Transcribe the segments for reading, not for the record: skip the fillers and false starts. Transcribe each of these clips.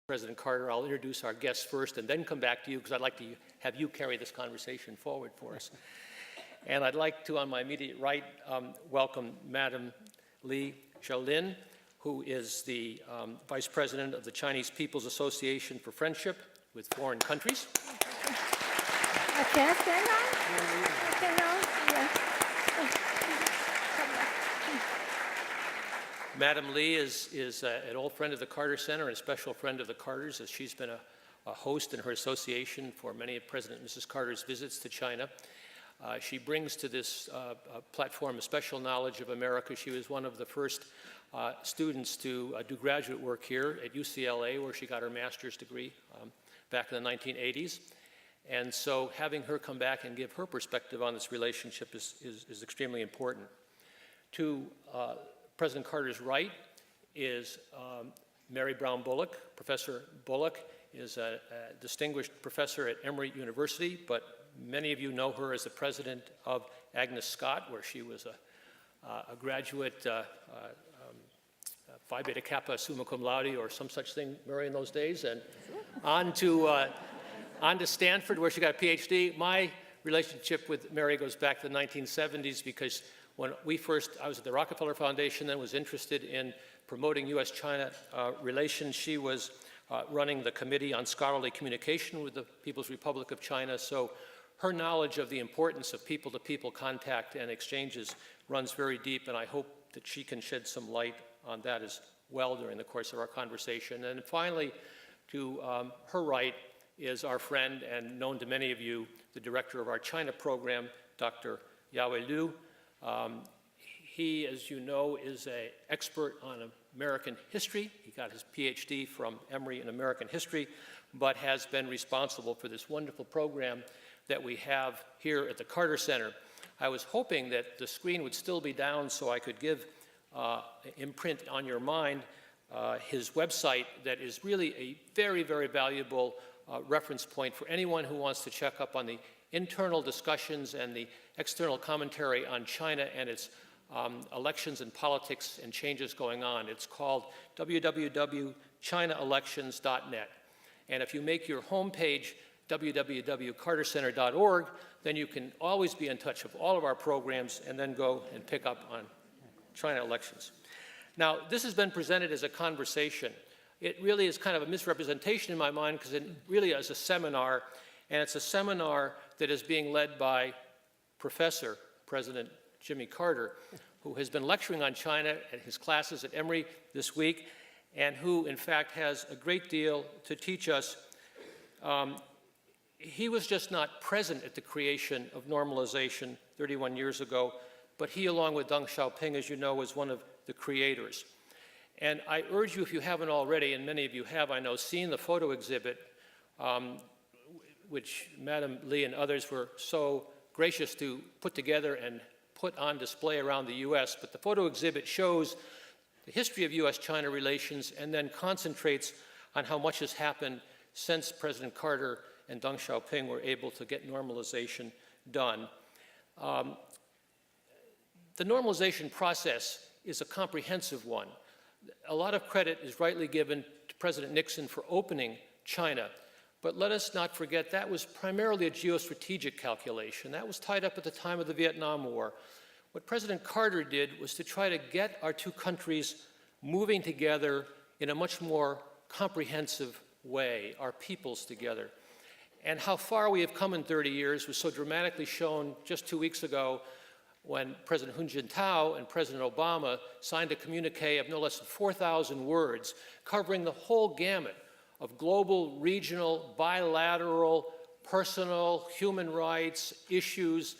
President Carter. I'll introduce our guests first and then come back to you because I'd like to have you carry this conversation forward for us. And I'd like to, on my immediate right, welcome Madam Xiaolin, who is the Vice President of the Chinese People's Association for Friendship with Foreign Countries. Madam Li is an old friend of the Carter Center and a special friend of the Carters, as she's been a host in her association for many of President and Mrs. Carter's visits to China. She brings to this platform a special knowledge of America. She was one of the first students to do graduate work here at UCLA, where she got her master's degree back in the 1980s. And so having her come back and give her perspective on this relationship is extremely important. To President Carter's right is Mary Brown Bullock. Professor Bullock is a distinguished professor at Emory University, but many of you know her as the president of Agnes Scott, where she was a graduate Phi Beta Kappa summa cum laude or some such thing, Mary, in those days, and on to Stanford, where she got a PhD. My relationship with Mary goes back to the 1970s because when I was at the Rockefeller Foundation, then was interested in promoting U.S.-China relations. She was running the Committee on Scholarly Communication with the People's Republic of China. So her knowledge of the importance of people-to-people contact and exchanges runs very deep, and I hope that she can shed some light on that as well during the course of our conversation. And finally, to her right is our friend and known to many of you, the director of our China program, Dr. Yawei Liu. He, as you know, is an expert on American history. He got his PhD from Emory in American history, but has been responsible for this wonderful program that we have here at the Carter Center. I was hoping that the screen would still be down so I could give imprint on your mind his website that is really a very, very valuable reference point for anyone who wants to check up on the internal discussions and the external commentary on China and its elections and politics and changes going on. It's called www.chinaelections.net. And if you make your homepage www.cartercenter.org, then you can always be in touch with all of our programs and then go and pick up on China elections. Now, this has been presented as a conversation. It really is kind of a misrepresentation in my mind because it really is a seminar, and it's a seminar that is being led by President Jimmy Carter, who has been lecturing on China at his classes at Emory this week, and who, in fact, has a great deal to teach us. He was just not present at the creation of normalization 31 years ago, but he, along with Deng Xiaoping, as you know, was one of the creators. And I urge you, if you haven't already, and many of you have, I know, seen the photo exhibit, which Madam Li and others were so gracious to put together and put on display around the U.S., but the photo exhibit shows the history of U.S.-China relations and then concentrates on how much has happened since President Carter and Deng Xiaoping were able to get normalization done. The normalization process is a comprehensive one. A lot of credit is rightly given to President Nixon for opening China, but let us not forget that was primarily a geostrategic calculation. That was tied up at the time of the Vietnam War. What President Carter did was to try to get our two countries moving together in a much more comprehensive way, our peoples together. And how far we have come in 30 years was so dramatically shown just 2 weeks ago when President Hu Jintao and President Obama signed a communique of no less than 4,000 words covering the whole gamut of global, regional, bilateral, personal, human rights issues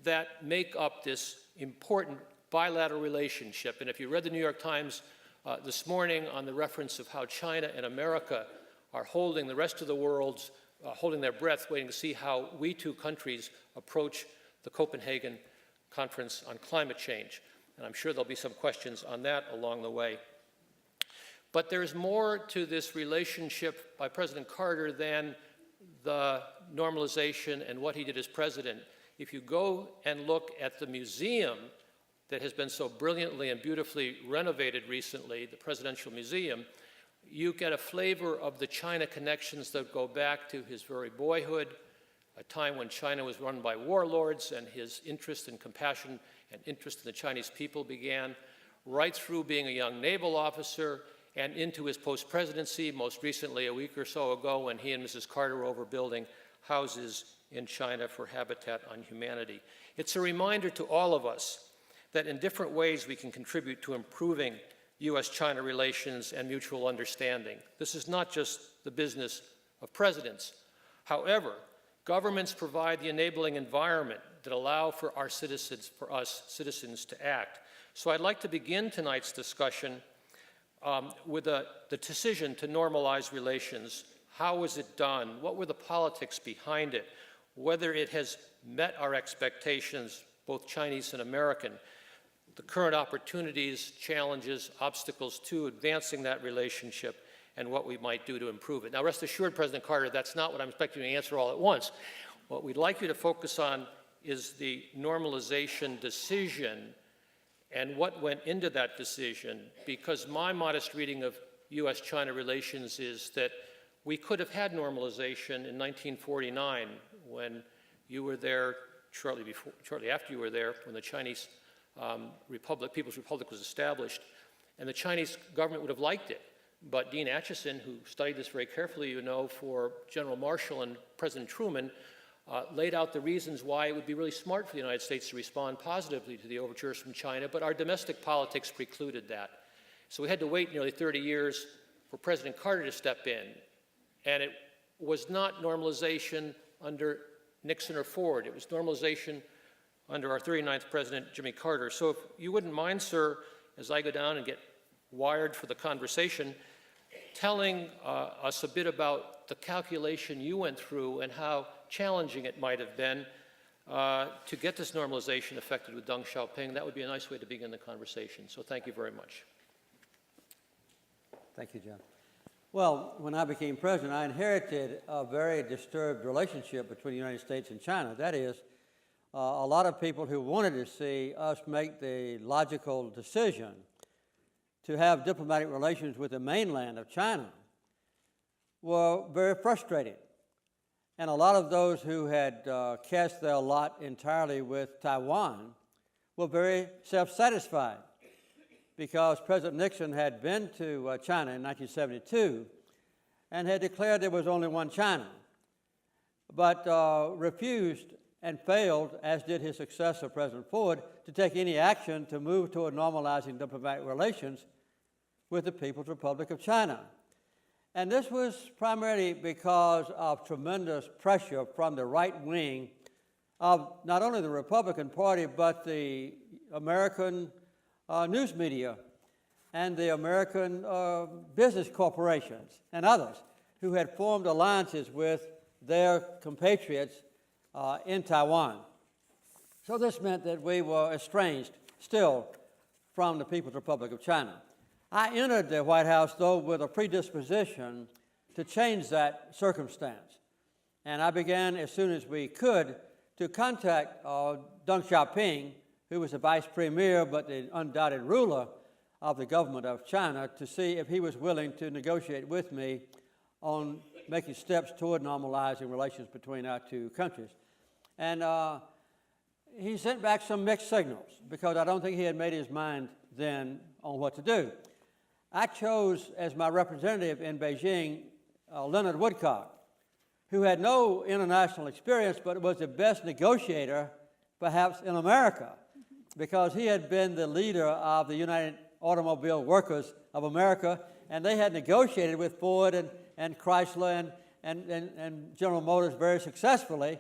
that make up this important bilateral relationship. And if you read the New York Times this morning on the reference of how China and America are holding the rest of the world's, holding their breath, waiting to see how we two countries approach the Copenhagen Conference on Climate Change. And I'm sure there'll be some questions on that along the way. But there's more to this relationship by President Carter than the normalization and what he did as president. If you go and look at the museum that has been so brilliantly and beautifully renovated recently, the Presidential Museum, you get a flavor of the China connections that go back to his very boyhood, a time when China was run by warlords and his interest and compassion and interest in the Chinese people began, right through being a young naval officer and into his post-presidency, most recently a week or so ago when he and Mrs. Carter were over building houses in China for Habitat on Humanity. It's a reminder to all of us that in different ways we can contribute to improving U.S.-China relations and mutual understanding. This is not just the business of presidents. However, governments provide the enabling environment that allow for our citizens, for us citizens to act. So I'd like to begin tonight's discussion with the decision to normalize relations. How was it done? What were the politics behind it? Whether it has met our expectations, both Chinese and American, the current opportunities, challenges, obstacles to advancing that relationship, and what we might do to improve it. Now, rest assured, President Carter, that's not what I'm expecting you to answer all at once. What we'd like you to focus on is the normalization decision and what went into that decision, because my modest reading of U.S.-China relations is that we could have had normalization in 1949 when you were there, shortly after you were there, when the Chinese People's Republic was established, and the Chinese government would have liked it. But Dean Acheson, who studied this very carefully, you know, for General Marshall and President Truman, laid out the reasons why it would be really smart for the United States to respond positively to the overtures from China, but our domestic politics precluded that. So we had to wait nearly 30 years for President Carter to step in, and it was not normalization under Nixon or Ford. It was normalization under our 39th President, Jimmy Carter. So if you wouldn't mind, sir, as I go down and get wired for the conversation, telling us a bit about the calculation you went through and how challenging it might have been to get this normalization effected with Deng Xiaoping. That would be a nice way to begin the conversation. So thank you very much. Thank you, John. Well, when I became president, I inherited a very disturbed relationship between the United States and China. That is, a lot of people who wanted to see us make the logical decision to have diplomatic relations with the mainland of China were very frustrated. And a lot of those who had cast their lot entirely with Taiwan were very self-satisfied because President Nixon had been to China in 1972 and had declared there was only one China, but refused and failed, as did his successor, President Ford, to take any action to move toward normalizing diplomatic relations with the People's Republic of China. And this was primarily because of tremendous pressure from the right wing of not only the Republican Party, but the American news media and the American business corporations and others who had formed alliances with their compatriots in Taiwan. So this meant that we were estranged still from the People's Republic of China. I entered the White House, though, with a predisposition to change that circumstance. And I began, as soon as we could, to contact Deng Xiaoping, who was the vice premier but the undoubted ruler of the government of China, to see if he was willing to negotiate with me on making steps toward normalizing relations between our two countries. And he sent back some mixed signals because I don't think he had made his mind then on what to do. I chose as my representative in Beijing Leonard Woodcock, who had no international experience but was the best negotiator perhaps in America because he had been the leader of the United Automobile Workers of America, and they had negotiated with Ford and Chrysler and General Motors very successfully,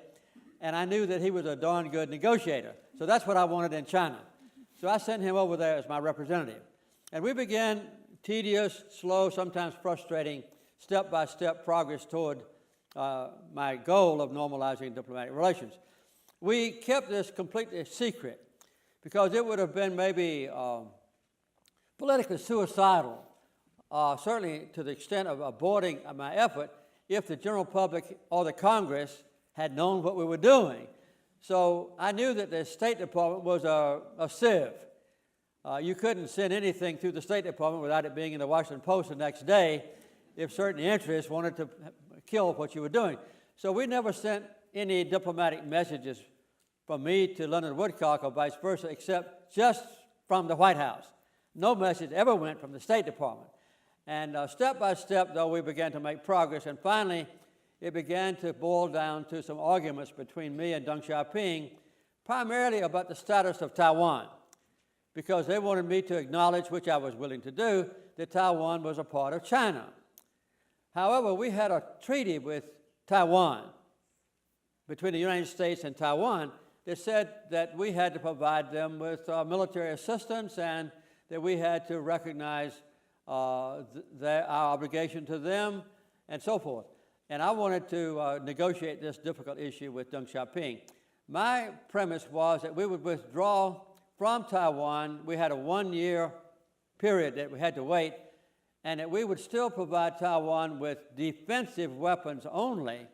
and I knew that he was a darn good negotiator. So that's what I wanted in China. So I sent him over there as my representative. And we began tedious, slow, sometimes frustrating, step-by-step progress toward my goal of normalizing diplomatic relations. We kept this completely secret because it would have been maybe politically suicidal, certainly to the extent of aborting my effort, if the general public or the Congress had known what we were doing. So I knew that the State Department was a sieve You couldn't send anything through the State Department without it being in the Washington Post the next day if certain interests wanted to kill what you were doing. So we never sent any diplomatic messages from me to Leonard Woodcock or vice versa, except just from the White House. No message ever went from the State Department. And step by step, though, we began to make progress, and finally, it began to boil down to some arguments between me and Deng Xiaoping, primarily about the status of Taiwan, because they wanted me to acknowledge, which I was willing to do, that Taiwan was a part of China. However, we had a treaty with Taiwan, between the United States and Taiwan, that said that we had to provide them with military assistance and that we had to recognize our obligation to them and so forth. And I wanted to negotiate this difficult issue with Deng Xiaoping. My premise was that we would withdraw from Taiwan. We had a one-year period that we had to wait, and that we would still provide Taiwan with defensive weapons only,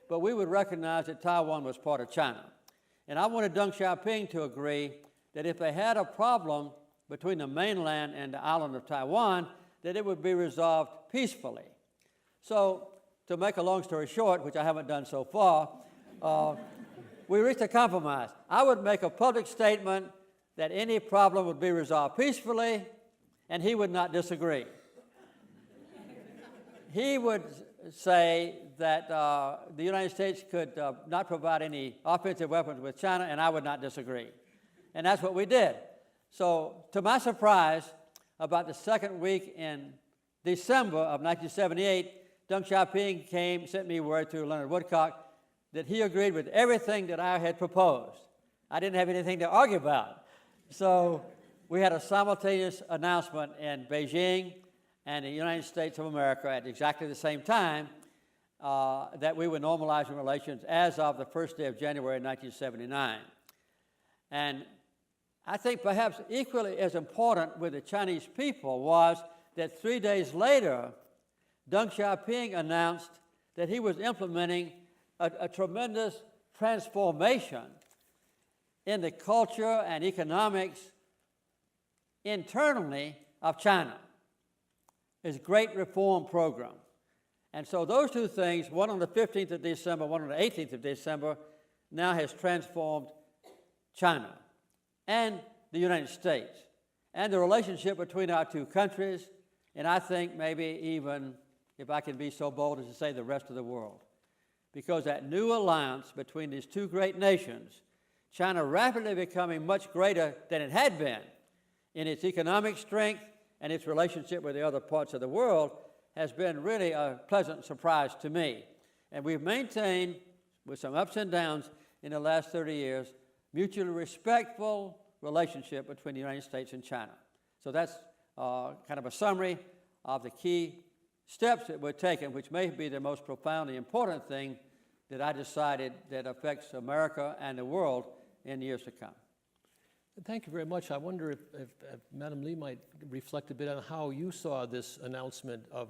but we would recognize that Taiwan was part of China. And I wanted Deng Xiaoping to agree that if they had a problem between the mainland and the island of Taiwan, that it would be resolved peacefully. So, to make a long story short, which I haven't done so far, we reached a compromise. I would make a public statement that any problem would be resolved peacefully, and he would not disagree. He would say that the United States could not provide any offensive weapons with China, and I would not disagree. And that's what we did. So, to my surprise, about the second week in December of 1978, Deng Xiaoping sent me word through Leonard Woodcock that he agreed with everything that I had proposed. I didn't have anything to argue about. So we had a simultaneous announcement in Beijing and the United States of America at exactly the same time that we were normalizing relations as of the first day of January 1979. And I think perhaps equally as important with the Chinese people was that 3 days later, Deng Xiaoping announced that he was implementing a tremendous transformation in the culture and economics internally of China. His great reform program. And so those two things, one on the 15th of December, one on the 18th of December, now has transformed China and the United States and the relationship between our two countries, and I think maybe even, if I can be so bold as to say, the rest of the world. Because that new alliance between these two great nations, China rapidly becoming much greater than it had been in its economic strength and its relationship with the other parts of the world, has been really a pleasant surprise to me. And we've maintained, with some ups and downs in the last 30 years, mutually respectful relationship between the United States and China. So that's kind of a summary of the key steps that were taken, which may be the most profoundly important thing that I decided that affects America and the world in years to come. Thank you very much. I wonder if Madam Lee might reflect a bit on how you saw this announcement of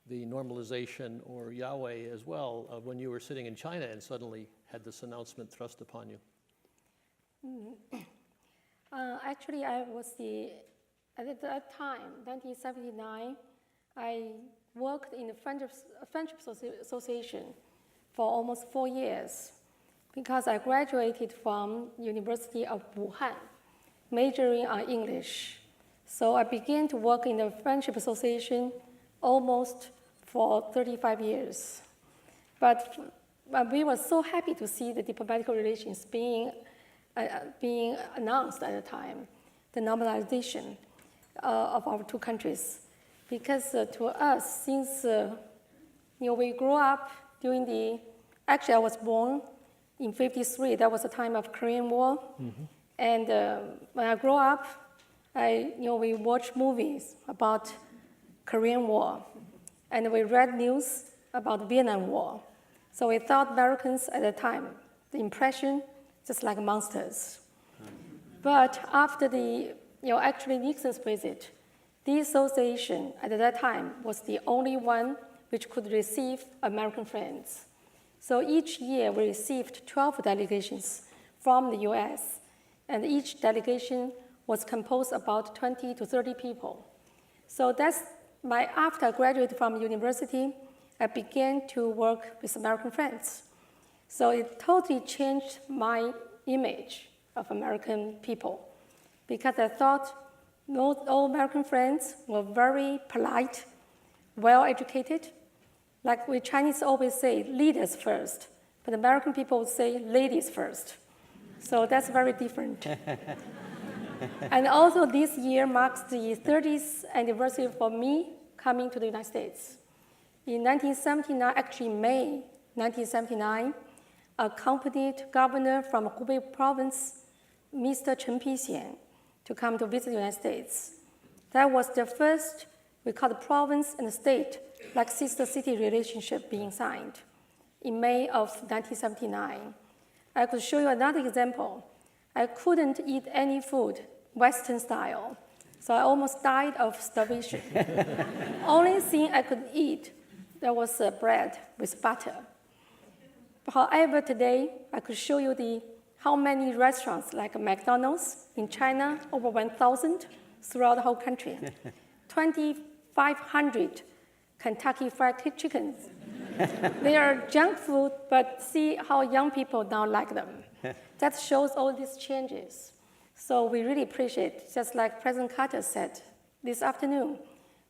the normalization, or Yawei as well, when you were sitting in China and suddenly had this announcement thrust upon you. Actually, I was at that time, 1979, I worked in the Friendship Association for almost 4 years because I graduated from University of Wuhan, majoring on English. So I began to work in the Friendship Association almost for 35 years. But we were so happy to see the diplomatic relations being announced at the time, the normalization of our two countries. Because to us, since we grew up during actually I was born in '53, that was the time of Korean War. Mm-hmm. And when I grew up, we watched movies about Korean War, and we read news about the Vietnam War. So we thought Americans at the time, the impression, just like monsters. But after actually Nixon's visit, the association at that time was the only one which could receive American friends. So each year we received 12 delegations from the US, and each delegation was composed about 20 to 30 people. So after I graduated from university, I began to work with American friends. So it totally changed my image of American people, because I thought all American friends were very polite, well-educated. Like we Chinese always say, leaders first, but American people would say ladies first. So that's very different. And also this year marks the 30th anniversary for me coming to the United States. In 1979, actually May 1979, accompanied governor from Hubei province, Mr. Chen Pixian, to come to visit the United States. That was the first, we call the province and the state, like sister city relationship being signed in May of 1979. I could show you another example. I couldn't eat any food, Western style, so I almost died of starvation. Only thing I could eat, that was bread with butter. However, today, I could show you how many restaurants like McDonald's in China, over 1,000 throughout the whole country. 2,500 Kentucky Fried Chickens. They are junk food, but see how young people now like them. That shows all these changes. So we really appreciate, just like President Carter said this afternoon.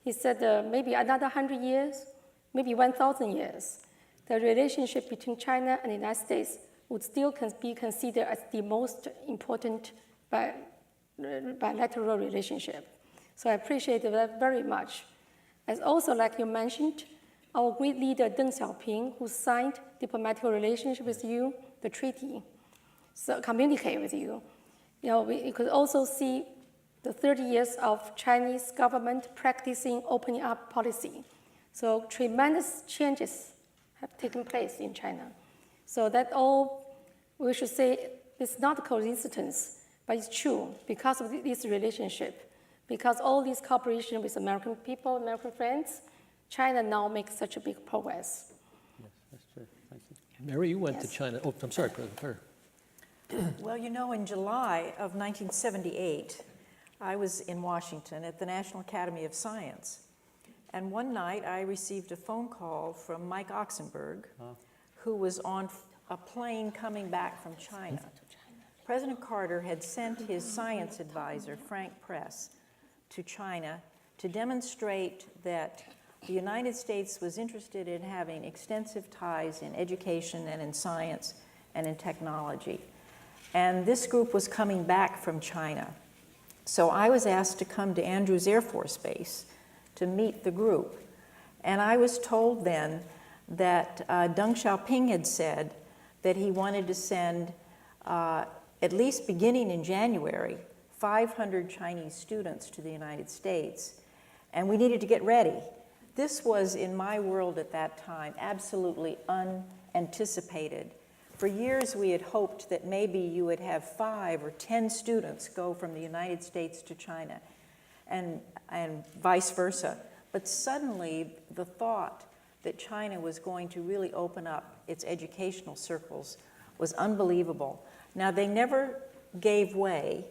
He said maybe another 100 years, maybe 1,000 years, the relationship between China and the United States would still be considered as the most important bilateral relationship. So I appreciate that very much. As also, like you mentioned, our great leader Deng Xiaoping, who signed diplomatic relationship with you, the treaty, so communicate with you. We could also see the 30 years of Chinese government practicing opening up policy. So tremendous changes have taken place in China. So that all, we should say, it's not a coincidence, but it's true because of this relationship. Because all this cooperation with American people, American friends, China now makes such a big progress. Yes, that's true. Thank you. Mary, you went to China. Oh, I'm sorry, President Carter. Well, in July of 1978, I was in Washington at the National Academy of Science. And one night I received a phone call from Mike Oxenberg, who was on a plane coming back from China. President Carter had sent his science advisor, Frank Press, to China to demonstrate that the United States was interested in having extensive ties in education and in science and in technology. And this group was coming back from China. So I was asked to come to Andrews Air Force Base to meet the group. And I was told then that Deng Xiaoping had said that he wanted to send, at least beginning in January, 500 Chinese students to the United States, and we needed to get ready. This was, in my world at that time, absolutely unanticipated. For years, we had hoped that maybe you would have 5 or 10 students go from the United States to China, and vice versa. But suddenly, the thought that China was going to really open up its educational circles was unbelievable. Now, they never gave way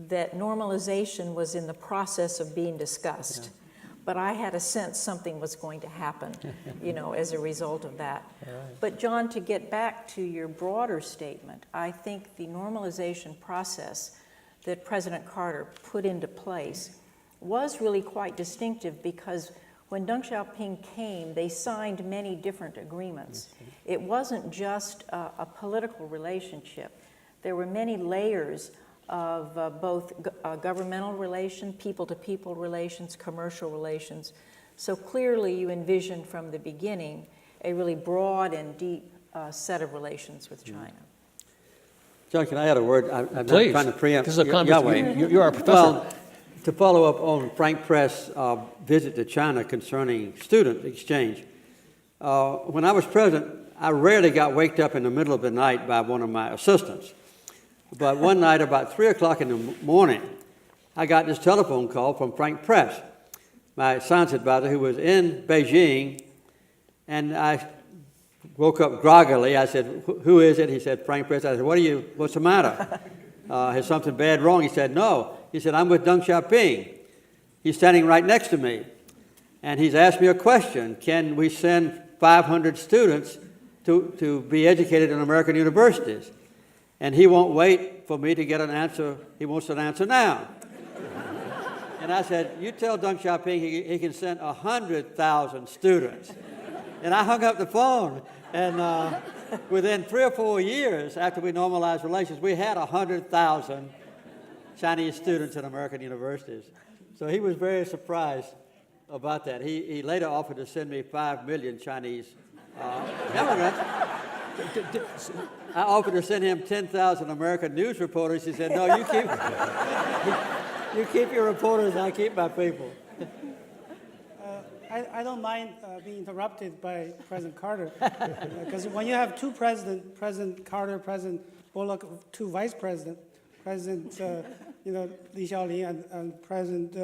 that normalization was in the process of being discussed. Yeah. But I had a sense something was going to happen, as a result of that. Right. But John, to get back to your broader statement, I think the normalization process that President Carter put into place was really quite distinctive, because when Deng Xiaoping came, they signed many different agreements. It wasn't just a political relationship. There were many layers of both governmental relations, people-to-people relations, commercial relations. So clearly you envisioned from the beginning a really broad and deep set of relations with China. John, can I add a word? I'm not Please. trying to preempt. This is a conversation. You're our professor. Well, to follow up on Frank Press' visit to China concerning student exchange, when I was president, I rarely got waked up in the middle of the night by one of my assistants. But one night, about 3 o'clock in the morning, I got this telephone call from Frank Press, my science advisor, who was in Beijing, and I woke up groggily. I said, "Who is it?" He said, "Frank Press." I said, "What's the matter? Is something bad wrong?" He said, "No, He said, I'm with Deng Xiaoping. He's standing right next to me. And he's asked me a question. Can we send 500 students to be educated in American universities? And he won't wait for me to get an answer. He wants an answer now. And I said, you tell Deng Xiaoping he can send 100,000 students. And I hung up the phone. And within 3 or 4 years after we normalized relations, we had 100,000 Chinese students in American universities. So he was very surprised about that. He later offered to send me 5 million Chinese immigrants. I offered to send him 10,000 American news reporters. He said, no, you keep your reporters, I'll keep my people. I don't mind being interrupted by President Carter, because when you have two presidents, President Carter, President Bullock, two vice presidents, President Li Xiaolin and President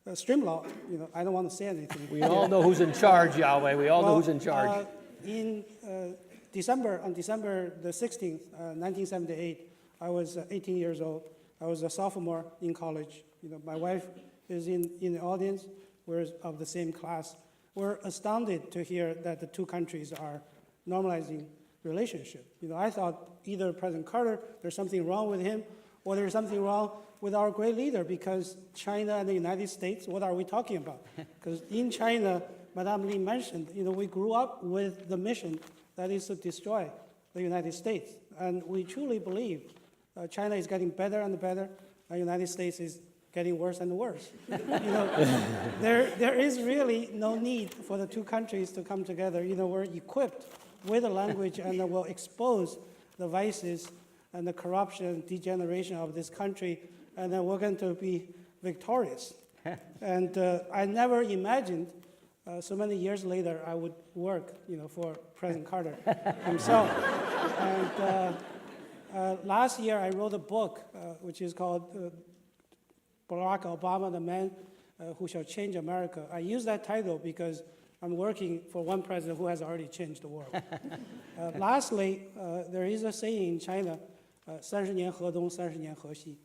Stremlau, I don't want to say anything. We all know who's in charge, Yawei. We all know who's in charge. On December the 16th, 1978, I was 18 years old. I was a sophomore in college. My wife is in the audience. We're of the same class. We're astounded to hear that the two countries are normalizing relationship. I thought either President Carter, there's something wrong with him, or there's something wrong with our great leader, because China and the United States, what are we talking about? Because in China, Madame Li mentioned, we grew up with the mission that is to destroy the United States. And we truly believe China is getting better and better, and the United States is getting worse and worse. There is really no need for the two countries to come together. We're equipped with a language and will expose the vices and the corruption, degeneration of this country, and then we're going to be victorious. And I never imagined so many years later I would work, for President Carter himself. And last year I wrote a book which is called Barack Obama, the Man Who Shall Change America. I use that title because I'm working for one president who has already changed the world. Lastly, there is a saying in China, 30年河东, 30年河西.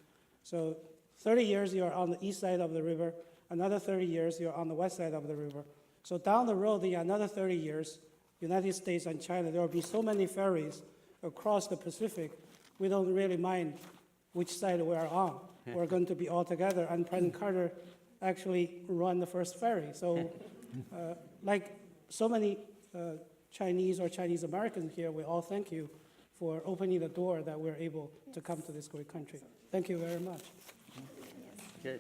So 30 years you're on the east side of the river, another 30 years you're on the west side of the river. So down the road, in another 30 years, United States and China, there will be so many ferries across the Pacific, we don't really mind which side we're on. We're going to be all together, and President Carter actually run the first ferry. So like so many Chinese or Chinese Americans here, we all thank you for opening the door that we're able to come to this great country. Thank you very much. Okay.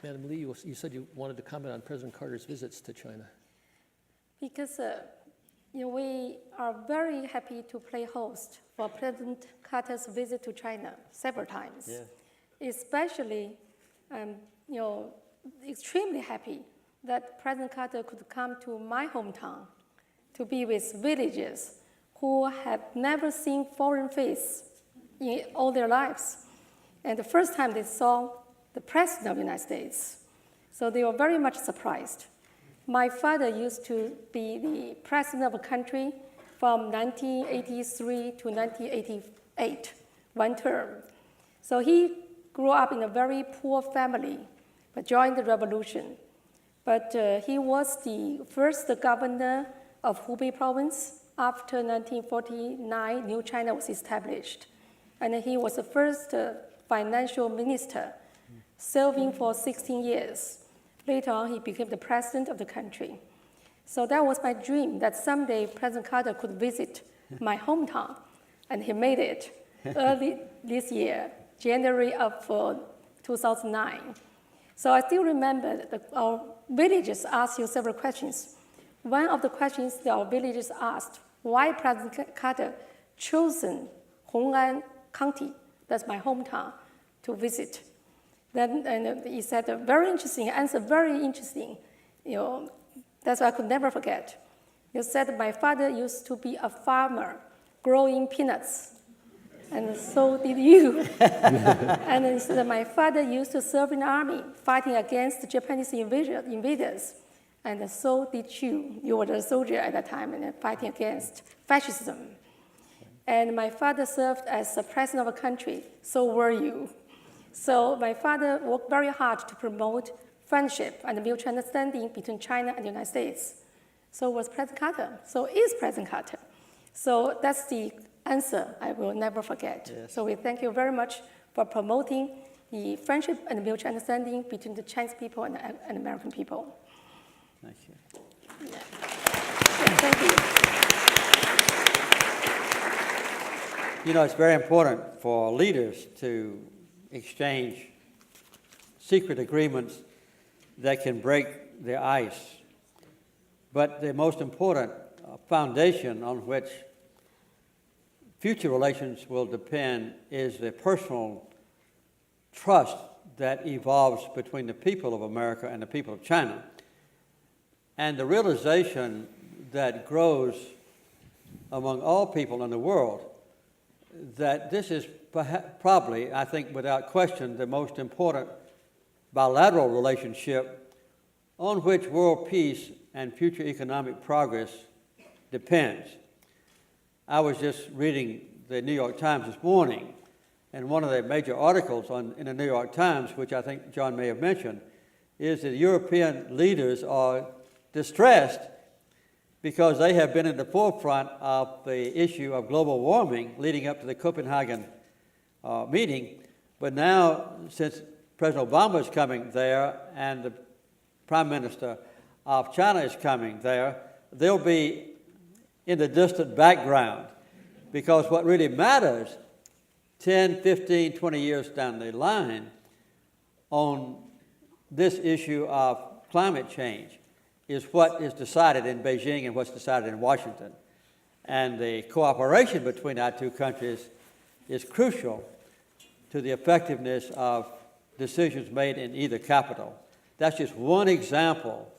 Madam Li, you said you wanted to comment on President Carter's visits to China. Because we are very happy to play host for President Carter's visit to China several times. Yeah. Especially, extremely happy that President Carter could come to my hometown to be with villagers who had never seen foreign face in all their lives. And the first time they saw the President of the United States. So they were very much surprised. My father used to be the president of a country from 1983 to 1988, one term. So he grew up in a very poor family, but joined the revolution. But he was the first governor of Hubei province after 1949, New China was established. And he was the first financial minister, serving for 16 years. Later on, he became the president of the country. So that was my dream, that someday President Carter could visit my hometown, and he made it early this year, January of 2009. So I still remember that our villagers asked you several questions. One of the questions that our villagers asked, why President Carter chosen Hong'an County, that's my hometown, to visit. Then and he said a very interesting answer, very interesting. That's what I could never forget. You said my father used to be a farmer growing peanuts, and so did you. And he said my father used to serve in the army, fighting against the Japanese invaders. And so did you. You were a soldier at that time and fighting against fascism. And my father served as the president of a country, so were you. So my father worked very hard to promote friendship and mutual understanding between China and the United States. So was President Carter. So is President Carter. So that's the answer I will never forget. Yes. So we thank you very much for promoting the friendship and mutual understanding between the Chinese people and American people. Thank you. Yeah. Thank you. You know, it's very important for leaders to exchange secret agreements that can break the ice. But the most important foundation on which future relations will depend is the personal trust that evolves between the people of America and the people of China. And the realization that grows among all people in the world that this is probably, I think without question, the most important bilateral relationship on which world peace and future economic progress depends. I was just reading the New York Times this morning, and one of the major articles in the New York Times, which I think John may have mentioned, is that European leaders are distressed because they have been in the forefront of the issue of global warming leading up to the Copenhagen meeting. But now, since President Obama is coming there and the Prime Minister of China is coming there, they'll be in the distant background, because what really matters 10, 15, 20 years down the line on this issue of climate change is what is decided in Beijing and what's decided in Washington. And the cooperation between our two countries is crucial to the effectiveness of decisions made in either capital. That's just one example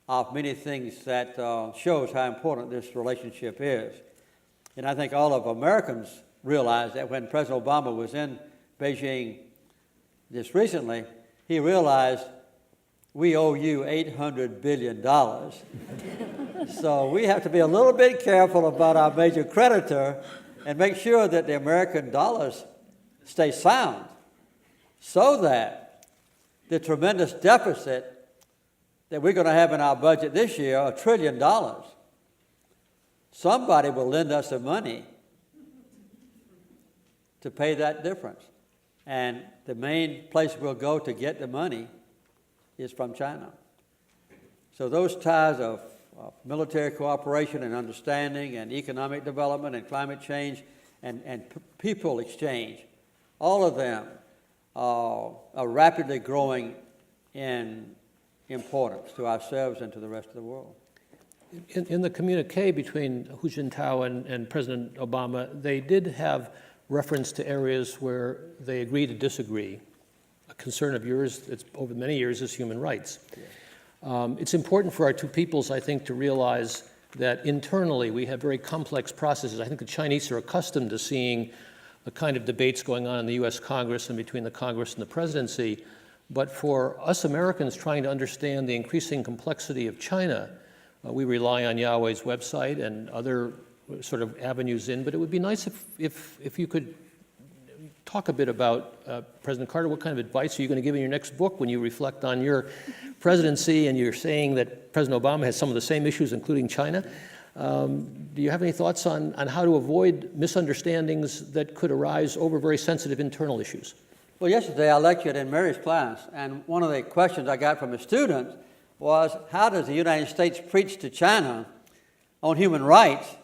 of many things that shows how important this relationship is. And I think all of Americans realize that when President Obama was in Beijing just recently, he realized we owe you $800 billion. So we have to be a little bit careful about our major creditor and make sure that the American dollars stay sound so that the tremendous deficit that we're going to have in our budget this year, $1 trillion, somebody will lend us the money to pay that difference. And the main place we'll go to get the money is from China. So those ties of military cooperation and understanding and economic development and climate change and people exchange, all of them are rapidly growing in importance to ourselves and to the rest of the world. In the communique between Hu Jintao and President Obama, they did have reference to areas where they agree to disagree. A concern of yours that's over many years is human rights. It's important for our two peoples, I think, to realize that internally we have very complex processes. I think the Chinese are accustomed to seeing the kind of debates going on in the U.S. Congress and between the Congress and the presidency. But for us Americans trying to understand the increasing complexity of China, we rely on Yawei's website and other sort of avenues in. But it would be nice if you could talk a bit about President Carter. What kind of advice are you going to give in your next book when you reflect on your presidency and you're saying that President Obama has some of the same issues, including China? Do you have any thoughts on how to avoid misunderstandings that could arise over very sensitive internal issues? Well, yesterday I lectured in Mary's class, and one of the questions I got from a student was, how does the United States preach to China on human rights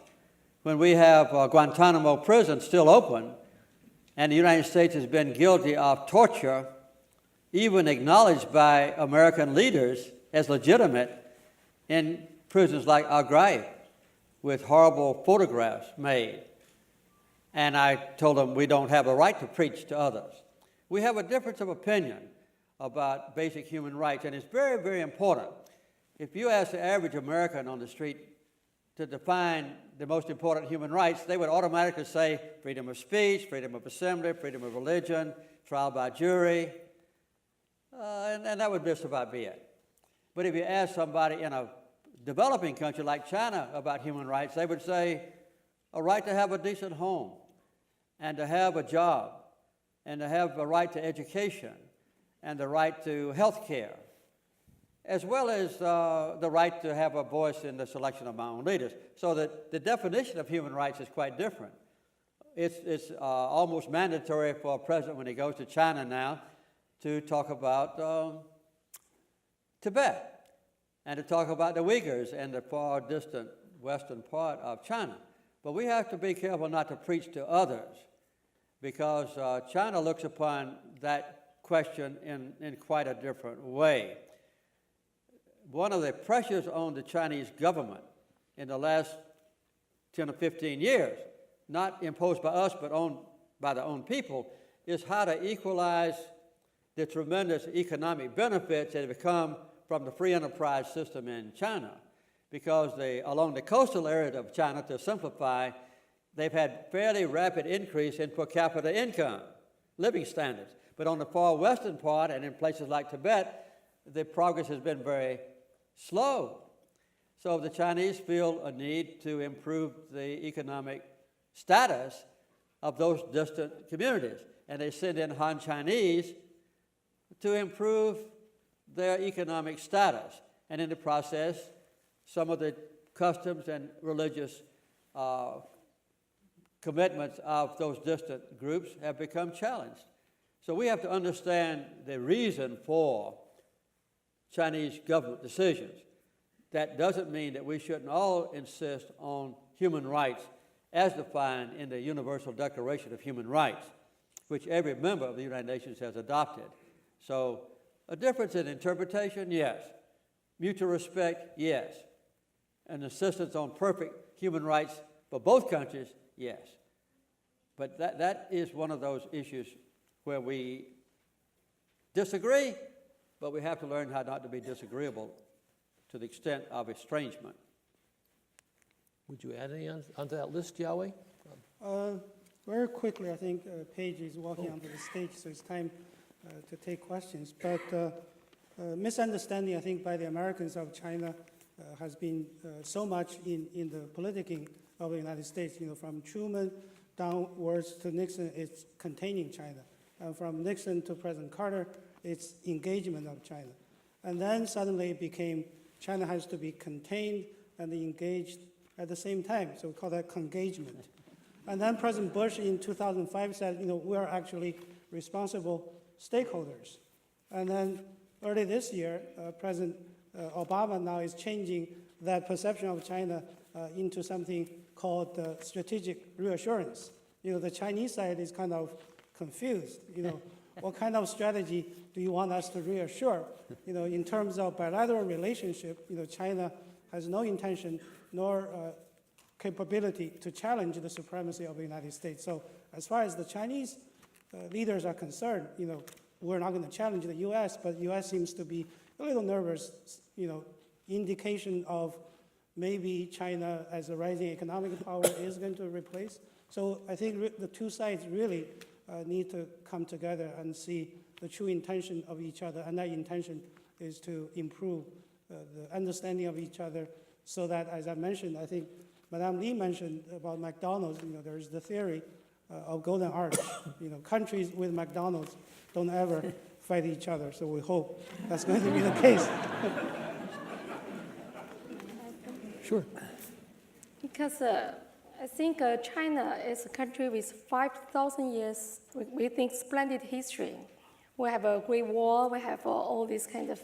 when we have Guantanamo prison still open, and the United States has been guilty of torture, even acknowledged by American leaders as legitimate, in prisons like Abu Ghraib, with horrible photographs made. And I told them we don't have a right to preach to others. We have a difference of opinion about basic human rights, and it's very, very important. If you ask the average American on the street to define the most important human rights, they would automatically say freedom of speech, freedom of assembly, freedom of religion, trial by jury, and that would just about be it. But if you ask somebody in a developing country like China about human rights, they would say a right to have a decent home and to have a job and to have a right to education and the right to health care, as well as the right to have a voice in the selection of my own leaders. So that the definition of human rights is quite different. It's almost mandatory for a president when he goes to China now to talk about Tibet and to talk about the Uyghurs and the far distant western part of China. But we have to be careful not to preach to others, because China looks upon that question in quite a different way. One of the pressures on the Chinese government in the last 10 or 15 years, not imposed by us but by their own people, is how to equalize the tremendous economic benefits that have come from the free enterprise system in China. Because along the coastal area of China, to simplify, they've had fairly rapid increase in per capita income, living standards. But on the far western part and in places like Tibet, the progress has been very slow. So the Chinese feel a need to improve the economic status of those distant communities. And they send in Han Chinese to improve their economic status. And in the process, some of the customs and religious commitments of those distant groups have become challenged. So we have to understand the reason for Chinese government decisions. That doesn't mean that we shouldn't all insist on human rights as defined in the Universal Declaration of Human Rights, which every member of the United Nations has adopted. So a difference in interpretation, yes. Mutual respect, yes. An insistence on perfect human rights for both countries, yes. But that is one of those issues where we disagree, but we have to learn how not to be disagreeable to the extent of estrangement. Would you add any onto that list, Yawei? Very quickly, I think Paige is walking onto the stage, so it's time to take questions. But misunderstanding, I think, by the Americans of China has been so much in the politicking of the United States. You know, from Truman downwards to Nixon, it's containing China. And from Nixon to President Carter, it's engagement of China. And then suddenly it became China has to be contained and engaged at the same time. So we call that congagement. And then President Bush in 2005 said, you know, we are actually responsible stakeholders. And then early this year, President Obama now is changing that perception of China into something called strategic reassurance. You know, the Chinese side is kind of confused. You know, what kind of strategy do you want us to reassure? You know, in terms of bilateral relationship, you know, China has no intention nor capability to challenge the supremacy of the United States. So as far as the Chinese leaders are concerned, you know, we're not going to challenge the U.S., but the U.S. seems to be a little nervous, you know, indication of maybe China as a rising economic power is going to replace. So I think the two sides really need to come together and see the true intention of each other, and that intention is to improve the understanding of each other so that, as I mentioned, I think Madame Lee mentioned about McDonald's, you know, there's the theory of Golden Arch. You know, countries with McDonald's don't ever fight each other, so we hope that's going to be the case. Sure. Because I think China is a country with 5,000 years, we think, splendid history. We have a Great War, we have all these kind of,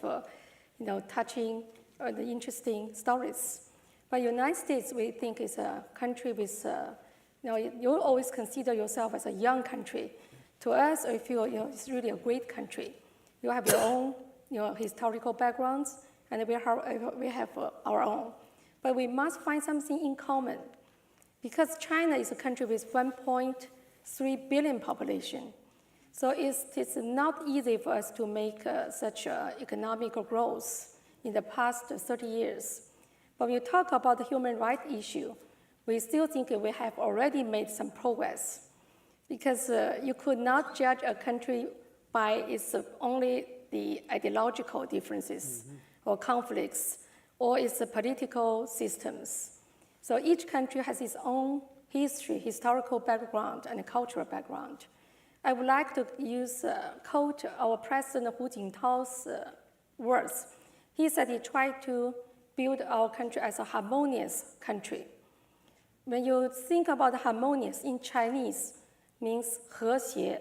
you know, touching or the interesting stories. But United States, we think, is a country with, you know, you always consider yourself as a young country. To us, we feel, you know, it's really a great country. You have your own, you know, historical backgrounds, and we have our own. But we must find something in common, because China is a country with 1.3 billion population. So it's not easy for us to make such economic growth in the past 30 years. But when you talk about the human rights issue, we still think we have already made some progress, because you could not judge a country by its only the ideological differences or conflicts or its political systems. So each country has its own history, historical background, and cultural background. I would like to quote our President Hu Jintao's words. He said he tried to build our country as a harmonious country. When you think about harmonious in Chinese, means 和谐,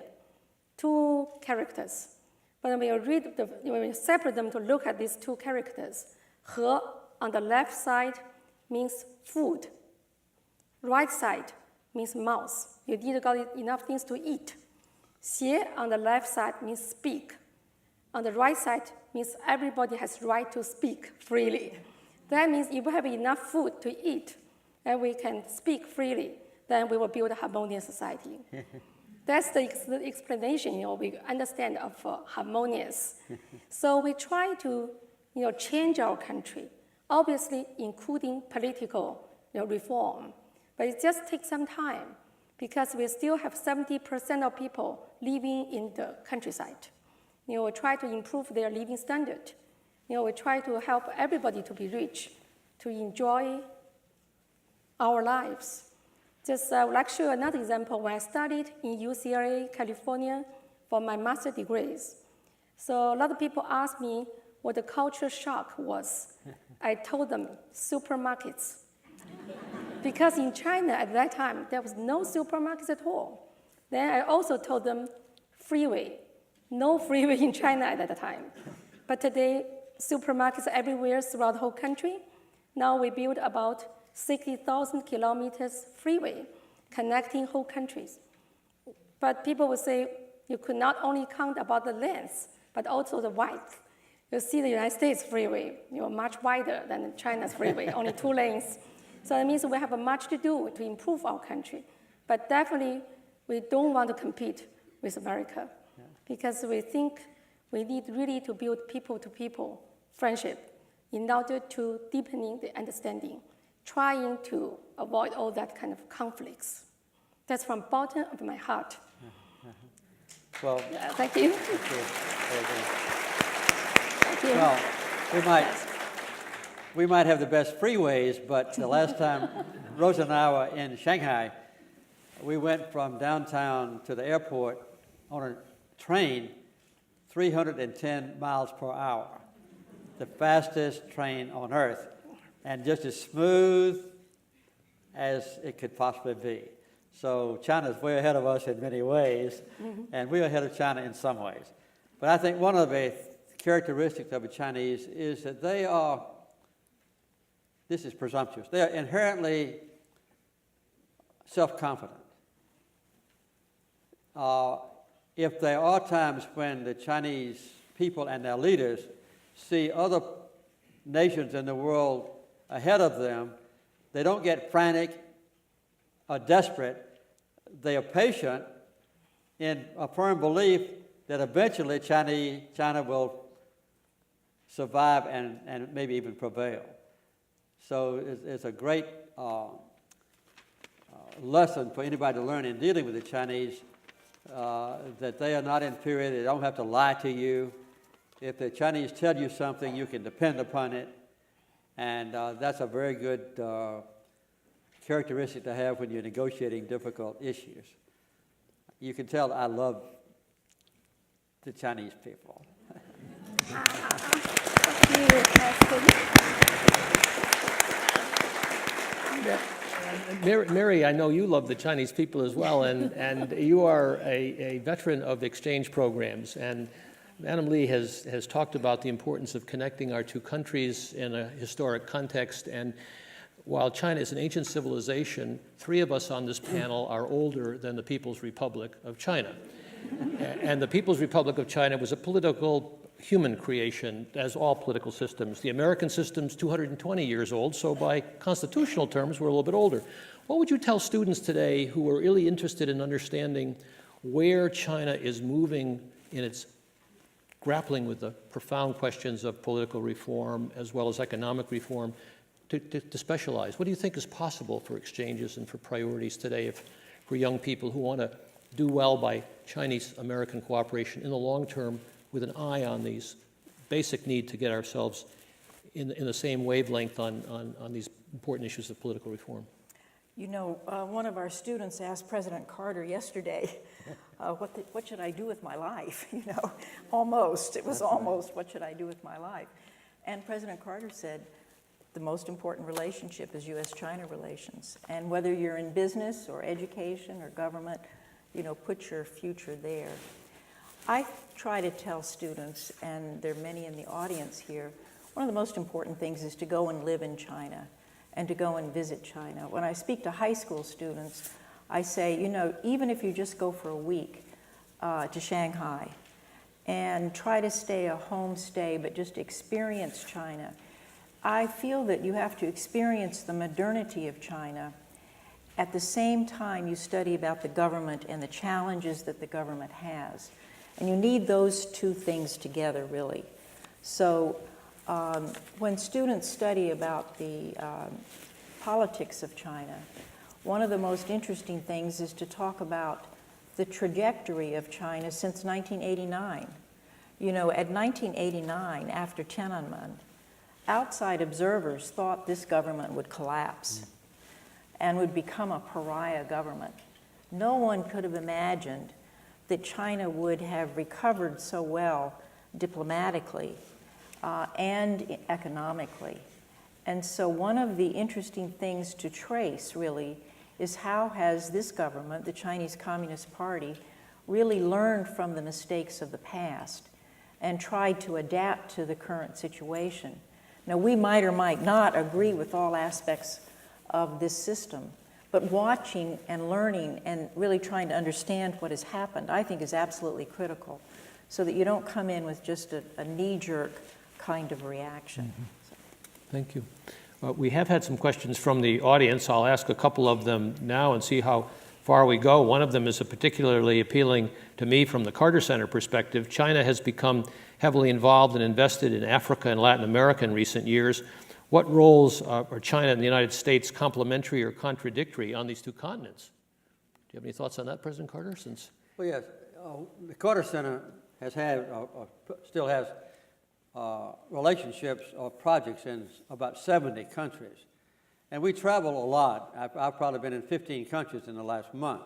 2 characters. But when you separate them to look at these 2 characters, 和 on the left side means food. Right side means mouth. You need to got enough things to eat. 斜 on the left side means speak. On the right side means everybody has right to speak freely. That means if we have enough food to eat and we can speak freely, then we will build a harmonious society. That's the explanation we understand of harmonious. So we try to change our country, obviously including political reform. But it just takes some time because we still have 70% of people living in the countryside. We try to improve their living standard. We try to help everybody to be rich, to enjoy our lives. Just I would like to show you another example. When I studied in UCLA, California, for my master's degrees. So a lot of people asked me what the culture shock was. I told them supermarkets. Because in China at that time, there was no supermarkets at all. Then I also told them freeway. No freeway in China at that time. But today, supermarkets everywhere throughout the whole country. Now we build about 60,000 kilometers freeway connecting whole countries. But people will say you could not only count about the length, but also the width. You see the United States freeway, much wider than China's freeway, only 2 lanes. So that means we have much to do to improve our country. But definitely, we don't want to compete with America because we think we need really to build people-to-people friendship in order to deepening the understanding, trying to avoid all that kind of conflicts. That's from the bottom of my heart. Well, thank you. thank you. Thank you. Well, we might have the best freeways, but the last time Rosa and I were in Shanghai, we went from downtown to the airport on a train 310 miles per hour, the fastest train on earth, and just as smooth as it could possibly be. So China's way ahead of us in many ways, and we're ahead of China in some ways. But I think one of the characteristics of the Chinese is that they are, this is presumptuous, they are inherently self-confident. If there are times when the Chinese people and their leaders see other nations in the world ahead of them, they don't get frantic or desperate. They are patient in a firm belief that eventually China will survive and maybe even prevail. So it's a great lesson for anybody to learn in dealing with the Chinese, that they are not inferior, they don't have to lie to you. If the Chinese tell you something, you can depend upon it. And that's a very good characteristic to have when you're negotiating difficult issues. You can tell I love the Chinese people. Mary, I know you love the Chinese people as well, and you are a veteran of exchange programs. And Madam Lee has talked about the importance of connecting our 2 countries in a historic context. And while China is an ancient civilization, 3 of us on this panel are older than the People's Republic of China. And the People's Republic of China was a political human creation, as all political systems. The American system's 220 years old, so by constitutional terms, we're a little bit older. What would you tell students today who are really interested in understanding where China is moving in its grappling with the profound questions of political reform as well as economic reform to specialize? What do you think is possible for exchanges and for priorities today for young people who want to do well by Chinese-American cooperation in the long term with an eye on these basic need to get ourselves in the same wavelength on these important issues of political reform. You know, one of our students asked President Carter yesterday, what should I do with my life? You know, almost. It was almost, what should I do with my life? And President Carter said, the most important relationship is U.S.-China relations. And whether you're in business or education or government, you know, put your future there. I try to tell students, and there are many in the audience here, one of the most important things is to go and live in China and to go and visit China. When I speak to high school students, I say, you know, even if you just go for a week to Shanghai and try to stay a homestay, but just experience China, I feel that you have to experience the modernity of China at the same time you study about the government and the challenges that the government has. And you need those two things together, really. So when students study about the politics of China, one of the most interesting things is to talk about the trajectory of China since 1989. You know, at 1989, after Tiananmen, outside observers thought this government would collapse and would become a pariah government. No one could have imagined that China would have recovered so well diplomatically and economically. And so one of the interesting things to trace, really, is how has this government, the Chinese Communist Party, really learned from the mistakes of the past and tried to adapt to the current situation. Now, we might or might not agree with all aspects of this system, but watching and learning and really trying to understand what has happened, I think, is absolutely critical, so that you don't come in with just a knee-jerk kind of reaction. Mm-hmm. Thank you. We have had some questions from the audience. I'll ask a couple of them now and see how far we go. One of them is particularly appealing to me from the Carter Center perspective. China has become heavily involved and invested in Africa and Latin America in recent years. What roles are China and the United States complementary or contradictory on these two continents? Do you have any thoughts on that, President Carter? Well, yes, the Carter Center has had, still has relationships or projects in about 70 countries. And we travel a lot. I've probably been in 15 countries in the last month.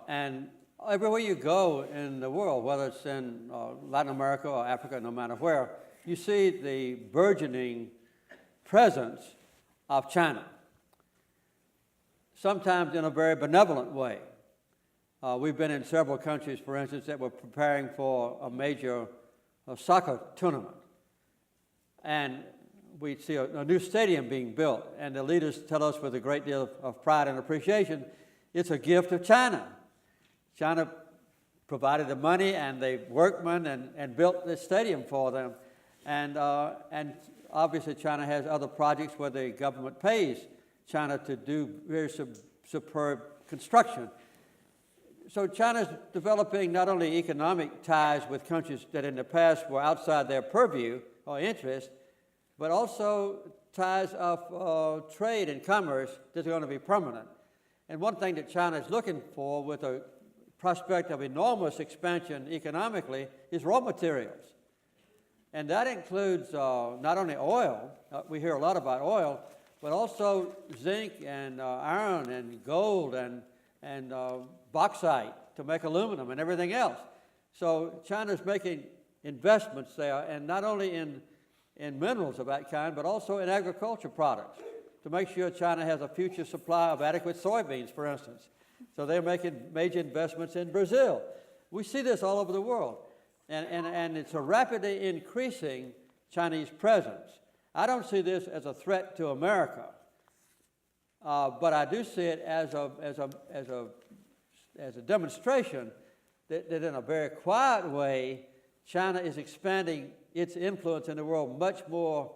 And everywhere you go in the world, whether it's in Latin America or Africa, no matter where, you see the burgeoning presence of China, sometimes in a very benevolent way. We've been in several countries, for instance, that were preparing for a major soccer tournament. And we see a new stadium being built, and the leaders tell us with a great deal of pride and appreciation, it's a gift of China. China provided the money and the workmen and built this stadium for them. And obviously China has other projects where the government pays China to do very superb construction. So China's developing not only economic ties with countries that in the past were outside their purview or interest, but also ties of trade and commerce that are going to be permanent. And one thing that China is looking for with a prospect of enormous expansion economically is raw materials. And that includes not only oil, we hear a lot about oil, but also zinc and iron and gold and bauxite to make aluminum and everything else. So China's making investments there, and not only in minerals of that kind, but also in agriculture products to make sure China has a future supply of adequate soybeans, for instance. So they're making major investments in Brazil. We see this all over the world. And it's a rapidly increasing Chinese presence. I don't see this as a threat to America, but I do see it as a demonstration that in a very quiet way, China is expanding its influence in the world much more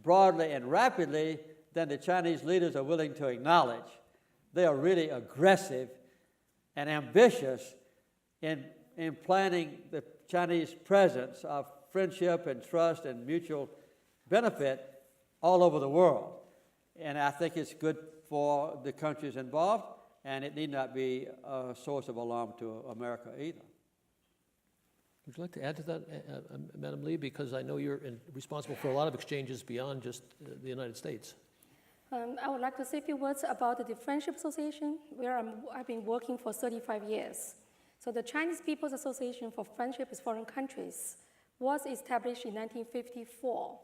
broadly and rapidly than the Chinese leaders are willing to acknowledge. They are really aggressive and ambitious in planning the Chinese presence of friendship and trust and mutual benefit all over the world. And I think it's good for the countries involved, and it need not be a source of alarm to America either. Would you like to add to that, Madam Lee? Because I know you're responsible for a lot of exchanges beyond just the United States. I would like to say a few words about the Friendship Association, where I've been working for 35 years. So the Chinese People's Association for Friendship with Foreign Countries was established in 1954.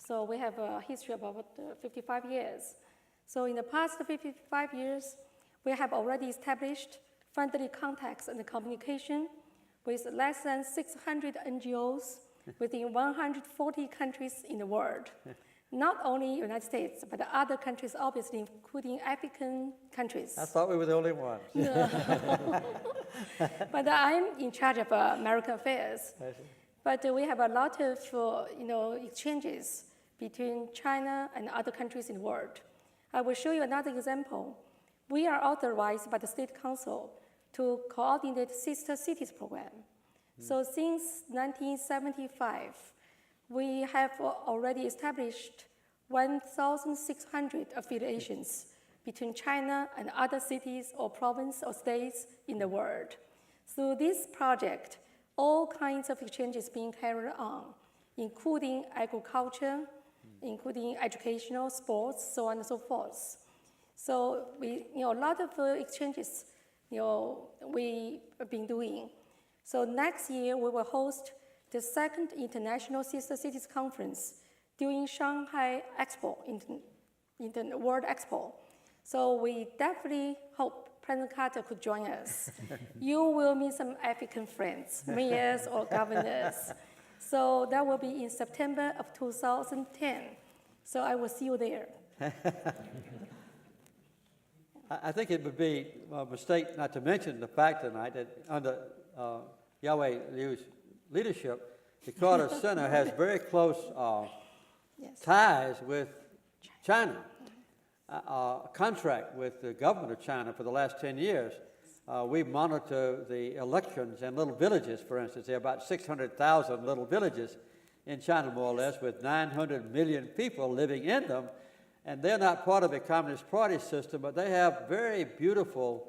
So we have a history of about 55 years. So in the past 55 years, we have already established friendly contacts and communication with less than 600 NGOs within 140 countries in the world. Not only United States, but other countries, obviously, including African countries. I thought we were the only ones. But I'm in charge of American affairs. But we have a lot of exchanges between China and other countries in the world. I will show you another example. We are authorized by the State Council to coordinate Sister Cities program. So since 1975, we have already established 1,600 affiliations between China and other cities or provinces or states in the world. Through this project, all kinds of exchanges being carried on, including agriculture, including educational, sports, so on and so forth. So a lot of exchanges, we have been doing. So next year, we will host the second International Sister Cities Conference during Shanghai Expo, in the World Expo. So we definitely hope President Carter could join us. You will meet some African friends, mayors or governors. So that will be in September of 2010. So I will see you there. I think it would be a mistake not to mention the fact tonight that under Yawei Liu's leadership, the Carter Center has very close Yes. ties with China, a contract with the government of China for the last 10 years. We monitor the elections in little villages, for instance. There are about 600,000 little villages in China, more or less, with 900 million people living in them. And they're not part of the Communist Party system, but they have very beautiful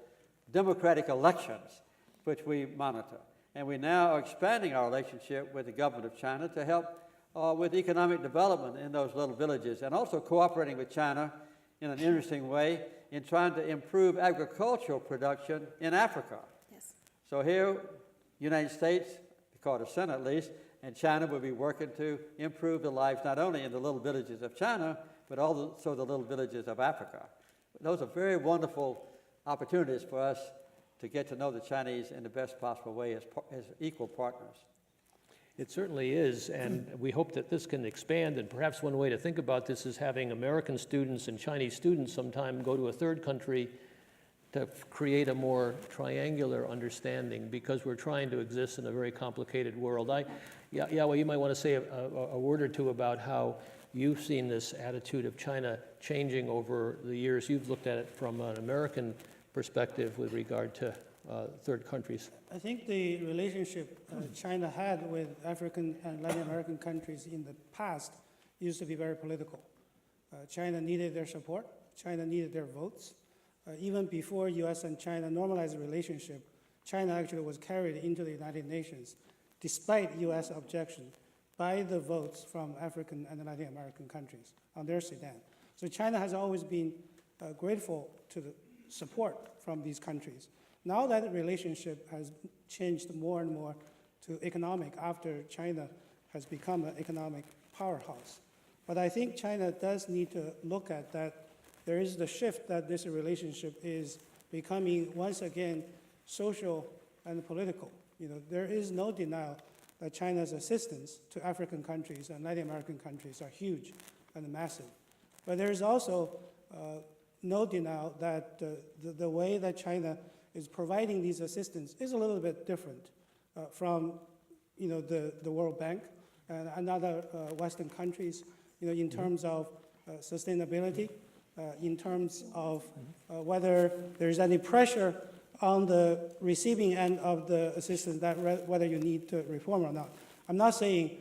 democratic elections, which we monitor. And we now are expanding our relationship with the government of China to help with economic development in those little villages, and also cooperating with China in an interesting way in trying to improve agricultural production in Africa. Yes. So here, United States, the Carter Center at least, and China will be working to improve the lives not only in the little villages of China, but also the little villages of Africa. Those are very wonderful opportunities for us to get to know the Chinese in the best possible way as equal partners. It certainly is, and we hope that this can expand, and perhaps one way to think about this is having American students and Chinese students sometime go to a third country to create a more triangular understanding, because we're trying to exist in a very complicated world. Yawei, you might want to say a word or two about how you've seen this attitude of China changing over the years. You've looked at it from an American perspective with regard to third countries. I think the relationship China had with African and Latin American countries in the past used to be very political. China needed their support. China needed their votes. Even before U.S. and China normalized the relationship, China actually was carried into the United Nations, despite U.S. objection, by the votes from African and Latin American countries on their sedan. So China has always been grateful to the support from these countries. Now that relationship has changed more and more to economic after China has become an economic powerhouse. But I think China does need to look at that. There is the shift that this relationship is becoming once again social and political. There is no denial that China's assistance to African countries and Latin American countries are huge and massive. But there is also no denial that the way that China is providing these assistance is a little bit different from the World Bank and other Western countries, in terms of sustainability, in terms of whether there's any pressure on the receiving end of the assistance, that whether you need to reform or not. I'm not saying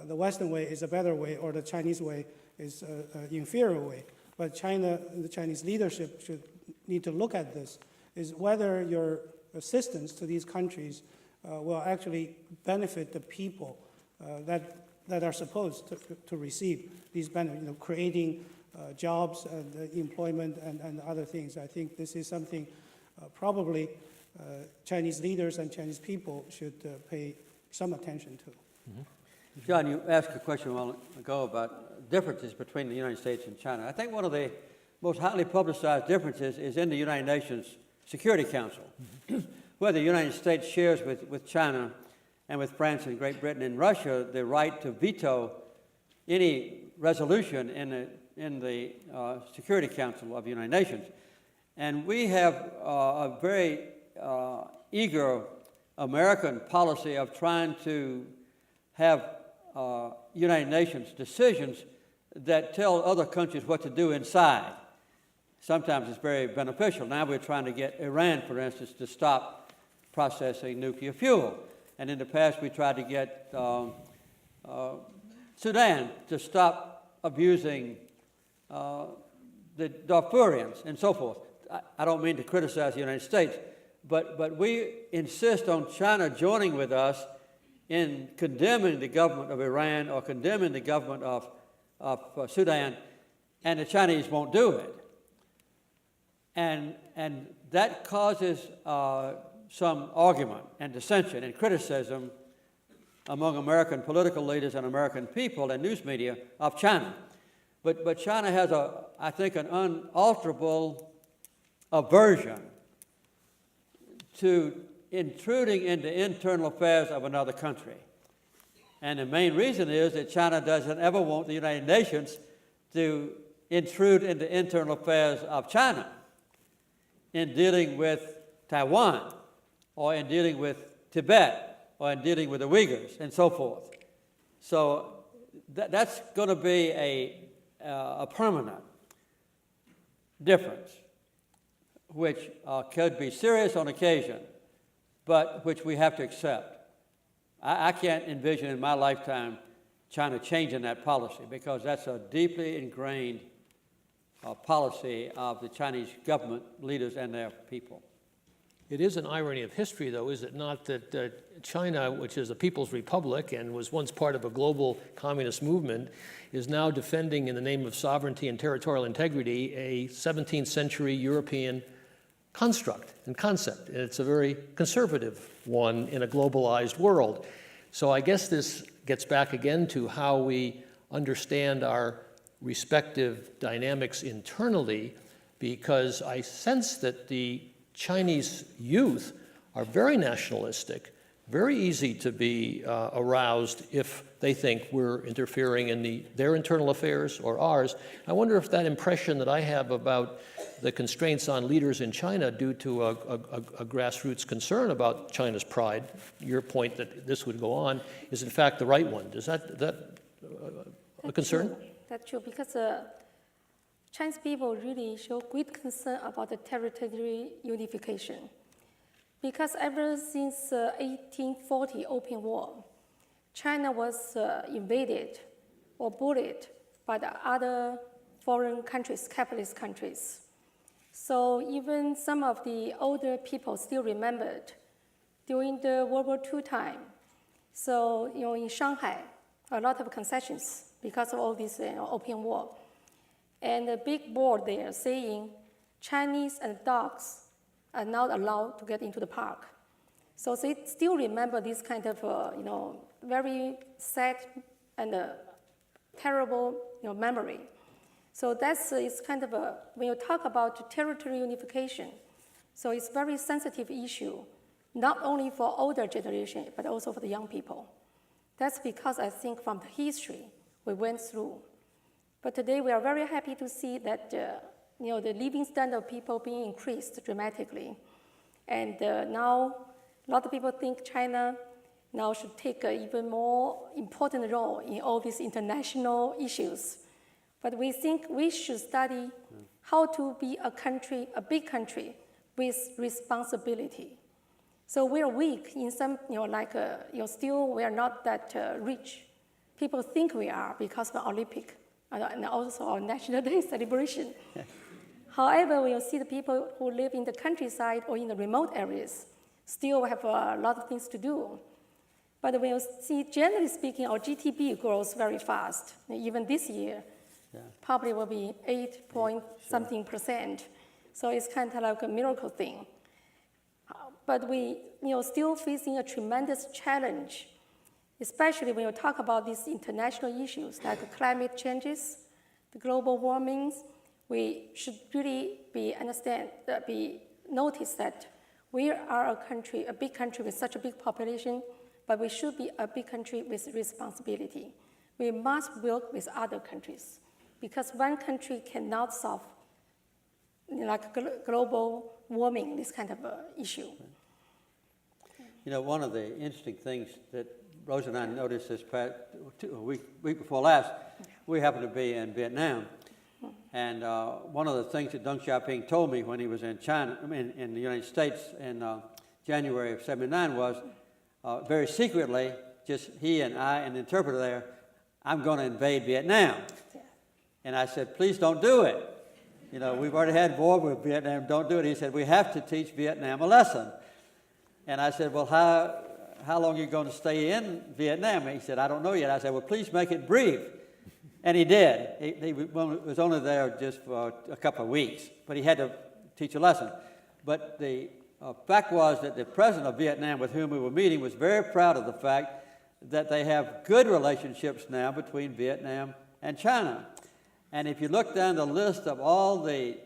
the Western way is a better way or the Chinese way is an inferior way, but the Chinese leadership should need to look at this, is whether your assistance to these countries will actually benefit the people that are supposed to receive these benefits, creating jobs and employment and other things. I think this is something probably Chinese leaders and Chinese people should pay some attention to. Mm-hmm. John, you asked a question a while ago about differences between the United States and China. I think one of the most highly publicized differences is in the United Nations Security Council, where the United States shares with China and with France and Great Britain and Russia the right to veto any resolution in the Security Council of the United Nations. And we have a very eager American policy of trying to have United Nations decisions that tell other countries what to do inside. Sometimes it's very beneficial. Now we're trying to get Iran, for instance, to stop processing nuclear fuel. And in the past we tried to get Sudan to stop abusing the Darfurians and so forth. I don't mean to criticize the United States, but we insist on China joining with us in condemning the government of Iran or condemning the government of Sudan, and the Chinese won't do it. And that causes some argument and dissension and criticism among American political leaders and American people and news media of China. But China has, I think, an unalterable aversion to intruding into internal affairs of another country. And the main reason is that China doesn't ever want the United Nations to intrude into internal affairs of China in dealing with Taiwan or in dealing with Tibet or in dealing with the Uyghurs and so forth. So that's going to be a permanent difference, which could be serious on occasion, but which we have to accept. I can't envision in my lifetime China changing that policy, because that's a deeply ingrained policy of the Chinese government leaders and their people. It is an irony of history, though, is it not, that China, which is a People's Republic and was once part of a global communist movement, is now defending, in the name of sovereignty and territorial integrity, a 17th century European construct and concept. And it's a very conservative one in a globalized world. So I guess this gets back again to how we understand our respective dynamics internally, because I sense that the Chinese youth are very nationalistic, very easy to be aroused if they think we're interfering in their internal affairs or ours. I wonder if that impression that I have about the constraints on leaders in China due to a grassroots concern about China's pride, your point that this would go on, is in fact the right one. Is that a concern? True. That's true, because Chinese people really show great concern about the territory unification. Because ever since 1840 Opium War, China was invaded or bullied by the other foreign countries, capitalist countries. So even some of the older people still remembered during the World War II time. So in Shanghai, a lot of concessions because of all this Opium War. And a big board there saying Chinese and dogs are not allowed to get into the park. So they still remember this kind of very sad and terrible memory. So it's kind of when you talk about territory unification, so it's a very sensitive issue, not only for older generation, but also for the young people. That's because I think from the history we went through. But today we are very happy to see that the living standard of people being increased dramatically. And now a lot of people think China now should take an even more important role in all these international issues. But we think we should study how to be a country, a big country, with responsibility. So we're weak in some, still we are not that rich. People think we are because of the Olympic and also our National Day celebration. However, when you see the people who live in the countryside or in the remote areas, Still, we have a lot of things to do. But when you see, generally speaking, our GDP grows very fast. Even this year, probably will be 8 point something percent. So it's kind of like a miracle thing. But we, still facing a tremendous challenge, especially when you talk about these international issues like climate changes, the global warmings. We should really notice that we are a big country with such a big population, but we should be a big country with responsibility. We must work with other countries because one country cannot solve global warming, this kind of issue. One of the interesting things that Rose and I noticed this week before last, we happened to be in Vietnam. And one of the things that Deng Xiaoping told me when he was in China, in the United States in January of '79 was, very secretly, just he and I and the interpreter there, I'm going to invade Vietnam. Yeah. And I said, please don't do it. We've already had war with Vietnam, don't do it. He said, we have to teach Vietnam a lesson. And I said, well, how long are you going to stay in Vietnam? And he said, I don't know yet. I said, well, please make it brief. And he did. He was only there just for a couple of weeks, but he had to teach a lesson. But the fact was that the president of Vietnam with whom we were meeting was very proud of the fact that they have good relationships now between Vietnam and China. And if you look down the list of all the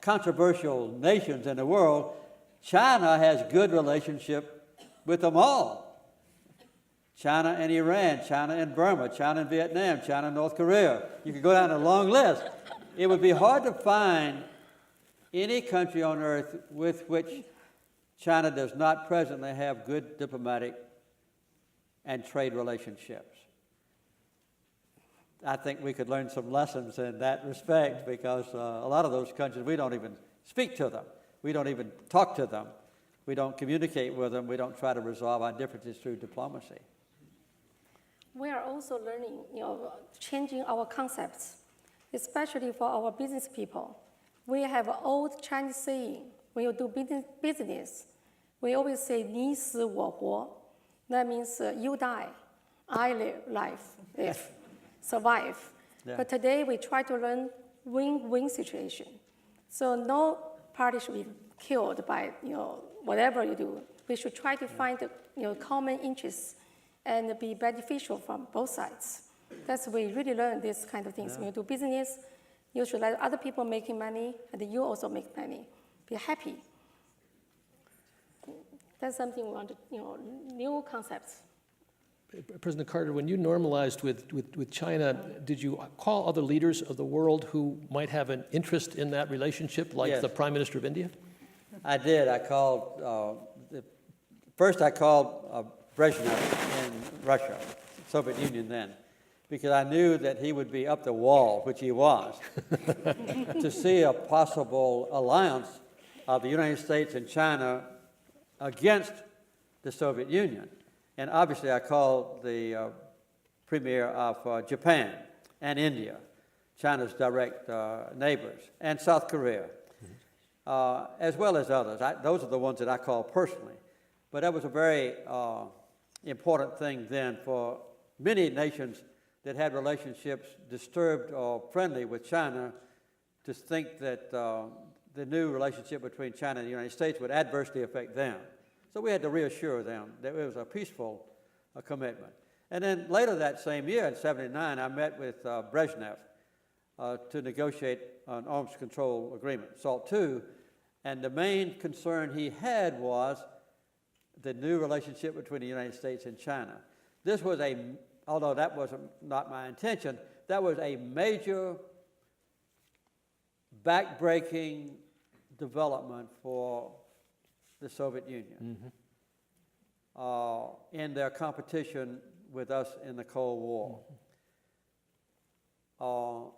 controversial nations in the world, China has good relationship with them all. China and Iran, China and Burma, China and Vietnam, China and North Korea. You could go down a long list. It would be hard to find any country on earth with which China does not presently have good diplomatic and trade relationships. I think we could learn some lessons in that respect because a lot of those countries, we don't even speak to them. We don't even talk to them. We don't communicate with them. We don't try to resolve our differences through diplomacy. We are also learning, changing our concepts, especially for our business people. We have an old Chinese saying, when you do business, we always say, 你死我活. That means you die, I live, survive. Yeah. But today we try to learn win-win situation. So no party should be killed by, whatever you do. We should try to find, common interests and be beneficial from both sides. That's where we really learn this kind of things. Yeah. When you do business, you should let other people making money, and you also make money. Be happy. That's something we want to, new concepts. President Carter, when you normalized with China, did you call other leaders of the world who might have an interest in that relationship, like the Prime Minister of India? I did. I called, first I called Brezhnev in Russia, Soviet Union then, because I knew that he would be up the wall, which he was, to see a possible alliance of the United States and China against the Soviet Union. And obviously I called the premier of Japan and India, China's direct neighbors, and South Korea, as well as others. Those are the ones that I called personally. But that was a very important thing then for many nations that had relationships disturbed or friendly with China to think that the new relationship between China and the United States would adversely affect them. So we had to reassure them that it was a peaceful commitment. And then later that same year, in '79, I met with Brezhnev to negotiate an arms control agreement, SALT II, and the main concern he had was the new relationship between the United States and China. This was although that was not my intention, that was a major backbreaking development for the Soviet Union in their competition with us in the Cold War.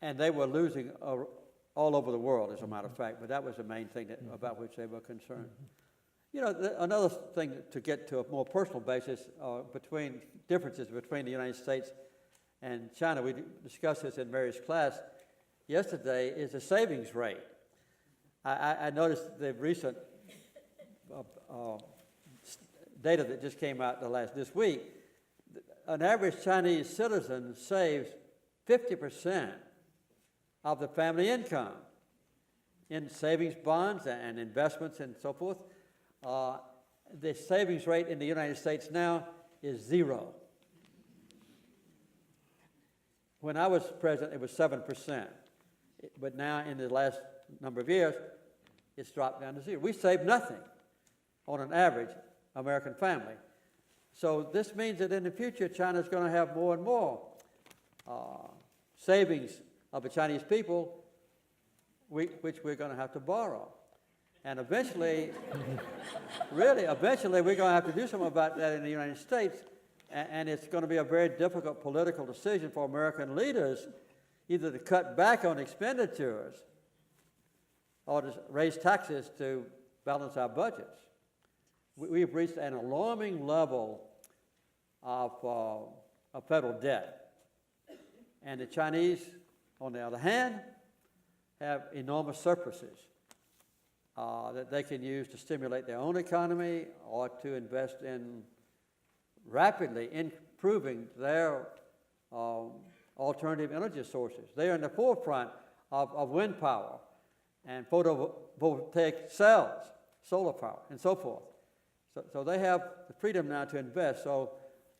And they were losing all over the world, as a matter of fact, but that was the main thing about which they were concerned. Another thing to get to a more personal basis between differences between the United States and China, we discussed this in Mary's class yesterday, is the savings rate. I noticed the recent data that just came out this week. An average Chinese citizen saves 50% of the family income in savings bonds and investments and so forth. The savings rate in the United States now is 0. When I was president, it was 7%. But now, in the last number of years, it's dropped down to 0. We save nothing on an average American family. So this means that in the future, China's going to have more and more savings of the Chinese people, which we're going to have to borrow. And eventually, eventually we're going to have to do something about that in the United States. And it's going to be a very difficult political decision for American leaders, either to cut back on expenditures or to raise taxes to balance our budgets. We've reached an alarming level of federal debt. And the Chinese, on the other hand, have enormous surpluses that they can use to stimulate their own economy or to invest in rapidly improving their alternative energy sources. They are in the forefront of wind power and photovoltaic cells, solar power, and so forth. So they have the freedom now to invest. So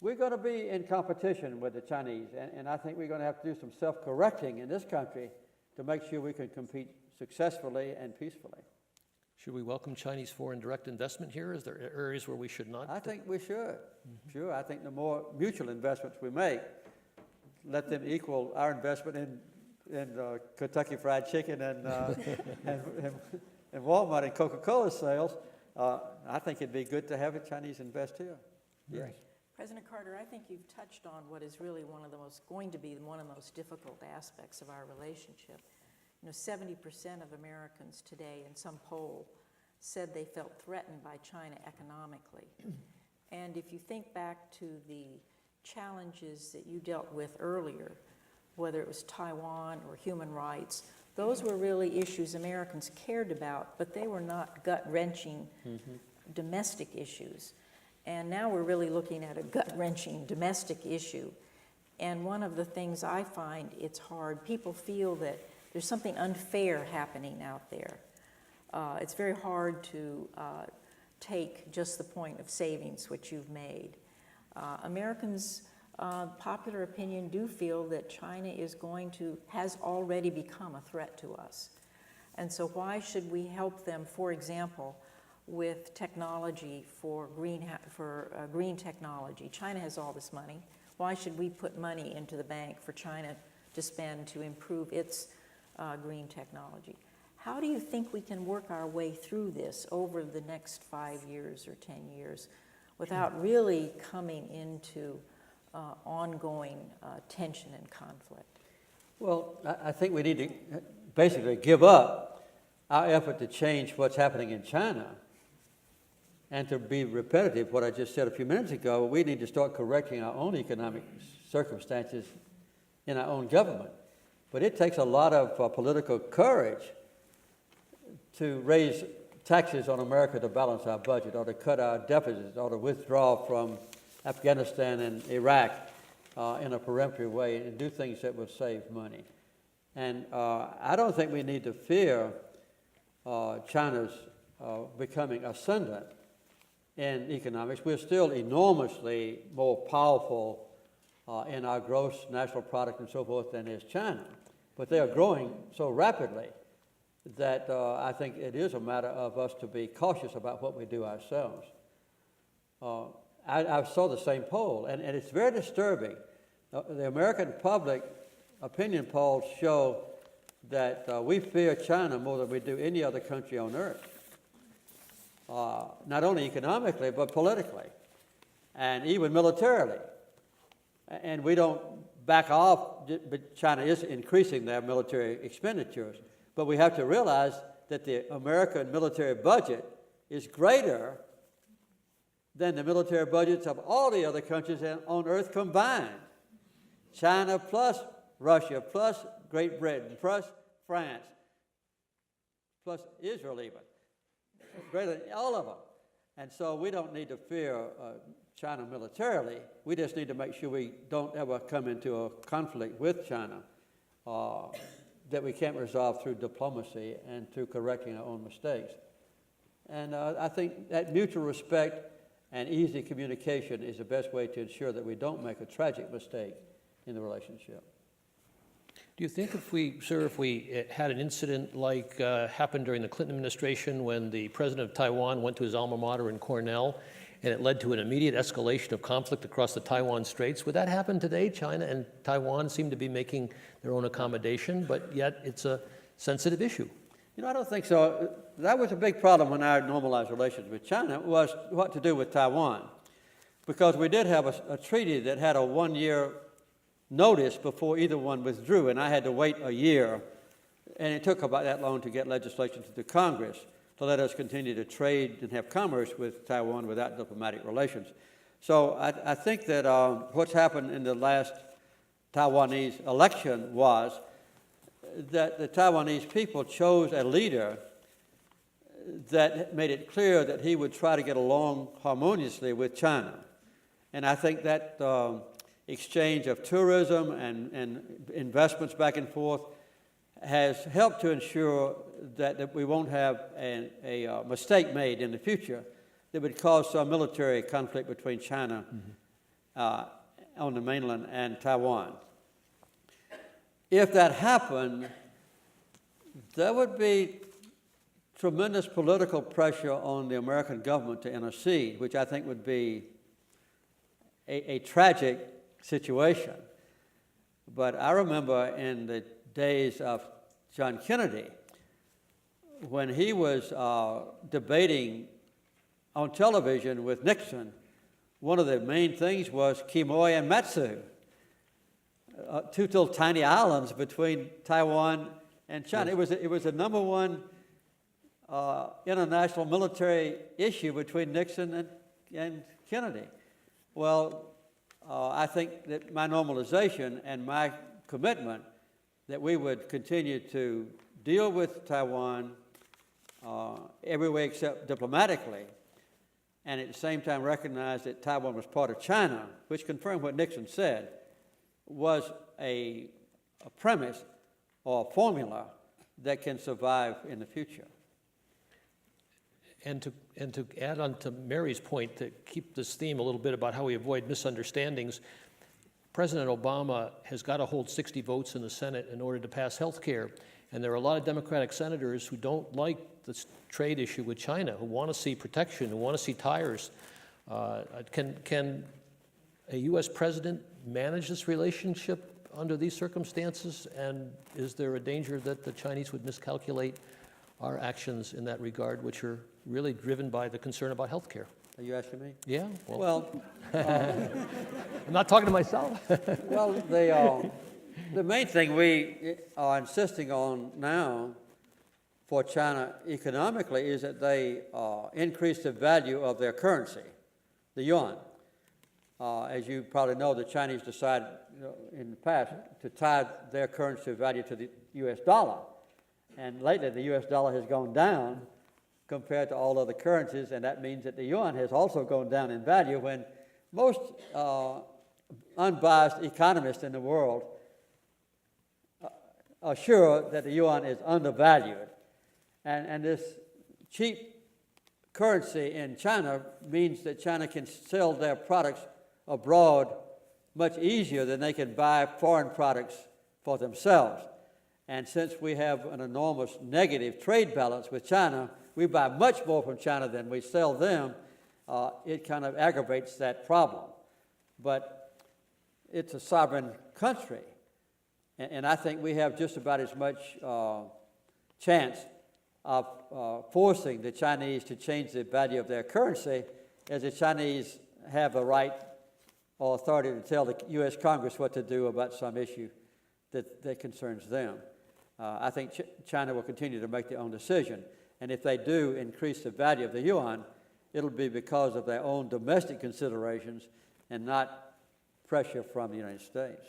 we're going to be in competition with the Chinese, and I think we're going to have to do some self-correcting in this country to make sure we can compete successfully and peacefully. Should we welcome Chinese foreign direct investment here? Is there areas where we should not? I think we should. Sure, I think the more mutual investments we make, let them equal our investment in Kentucky Fried Chicken and Walmart and Coca-Cola sales. I think it'd be good to have the Chinese invest here. Yes. President Carter, I think you've touched on what is really going to be one of the most difficult aspects of our relationship. 70% of Americans today in some poll said they felt threatened by China economically. And if you think back to the challenges that you dealt with earlier, whether it was Taiwan or human rights, those were really issues Americans cared about, but they were not gut-wrenching domestic issues. And now we're really looking at a gut-wrenching domestic issue. And one of the things I find it's hard, people feel that there's something unfair happening out there. It's very hard to take just the point of savings, which you've made. Americans, popular opinion, do feel that China has already become a threat to us. And so why should we help them, for example, with technology for green technology? China has all this money. Why should we put money into the bank for China to spend to improve its green technology? How do you think we can work our way through this over the next 5 years or 10 years without really coming into ongoing tension and conflict? Well, I think we need to basically give up our effort to change what's happening in China. And to be repetitive, what I just said a few minutes ago, we need to start correcting our own economic circumstances in our own government. But it takes a lot of political courage to raise taxes on America to balance our budget, or to cut our deficits, or to withdraw from Afghanistan and Iraq in a peremptory way and do things that would save money. And I don't think we need to fear China's becoming ascendant in economics. We're still enormously more powerful in our gross national product and so forth than is China. But they are growing so rapidly that I think it is a matter of us to be cautious about what we do ourselves. I saw the same poll, and it's very disturbing. The American public opinion polls show that we fear China more than we do any other country on earth. Not only economically, but politically, and even militarily. And we don't back off, but China is increasing their military expenditures. But we have to realize that the American military budget is greater than the military budgets of all the other countries on earth combined. China plus Russia, plus Great Britain, plus France, plus Israel even. Greater than all of them. And so we don't need to fear China militarily. We just need to make sure we don't ever come into a conflict with China that we can't resolve through diplomacy and through correcting our own mistakes. And I think that mutual respect and easy communication is the best way to ensure that we don't make a tragic mistake in the relationship. Do you think if we had an incident like happened during the Clinton administration when the president of Taiwan went to his alma mater in Cornell and it led to an immediate escalation of conflict across the Taiwan Straits, would that happen today? China and Taiwan seem to be making their own accommodation, but yet it's a sensitive issue. You know, I don't think so. That was a big problem when I normalized relations with China, was what to do with Taiwan. Because we did have a treaty that had a one-year notice before either one withdrew, and I had to wait a year, and it took about that long to get legislation to the Congress to let us continue to trade and have commerce with Taiwan without diplomatic relations. So I think that what's happened in the last Taiwanese election was that the Taiwanese people chose a leader that made it clear that he would try to get along harmoniously with China. And I think that exchange of tourism and investments back and forth has helped to ensure that we won't have a mistake made in the future that would cause some military conflict between China on the mainland and Taiwan. If that happened, there would be tremendous political pressure on the American government to intercede, which I think would be a tragic situation. But I remember in the days of John Kennedy, when he was debating on television with Nixon, one of the main things was Quemoy and Matsu, two little tiny islands between Taiwan and China. It was the number one international military issue between Nixon and Kennedy. Well, I think that my normalization and my commitment that we would continue to deal with Taiwan every way except diplomatically, and at the same time recognize that Taiwan was part of China, which confirmed what Nixon said, was a premise or a formula that can survive in the future. And to add on to Mary's point, to keep this theme a little bit about how we avoid misunderstandings, President Obama has got to hold 60 votes in the Senate in order to pass health care. And there are a lot of Democratic senators who don't like this trade issue with China, who want to see protection, who want to see tires. Can a U.S. president manage this relationship under these circumstances? And is there a danger that the Chinese would miscalculate our actions in that regard, which are really driven by the concern about health care? Are you asking me? Yeah. Well, I'm not talking to myself. well, the main thing we are insisting on now for China economically is that they increase the value of their currency, the yuan. As you probably know, the Chinese decided in the past to tie their currency value to the U.S. dollar. And lately, the U.S. dollar has gone down compared to all other currencies, and that means that the yuan has also gone down in value when most unbiased economists in the world are sure that the yuan is undervalued. And this cheap currency in China means that China can sell their products abroad much easier than they can buy foreign products for themselves. And since we have an enormous negative trade balance with China, we buy much more from China than we sell them. It kind of aggravates that problem. But it's a sovereign country. And I think we have just about as much chance of forcing the Chinese to change the value of their currency as the Chinese have the right or authority to tell the U.S. Congress what to do about some issue that concerns them. I think China will continue to make their own decision. And if they do increase the value of the yuan, it'll be because of their own domestic considerations and not pressure from the United States.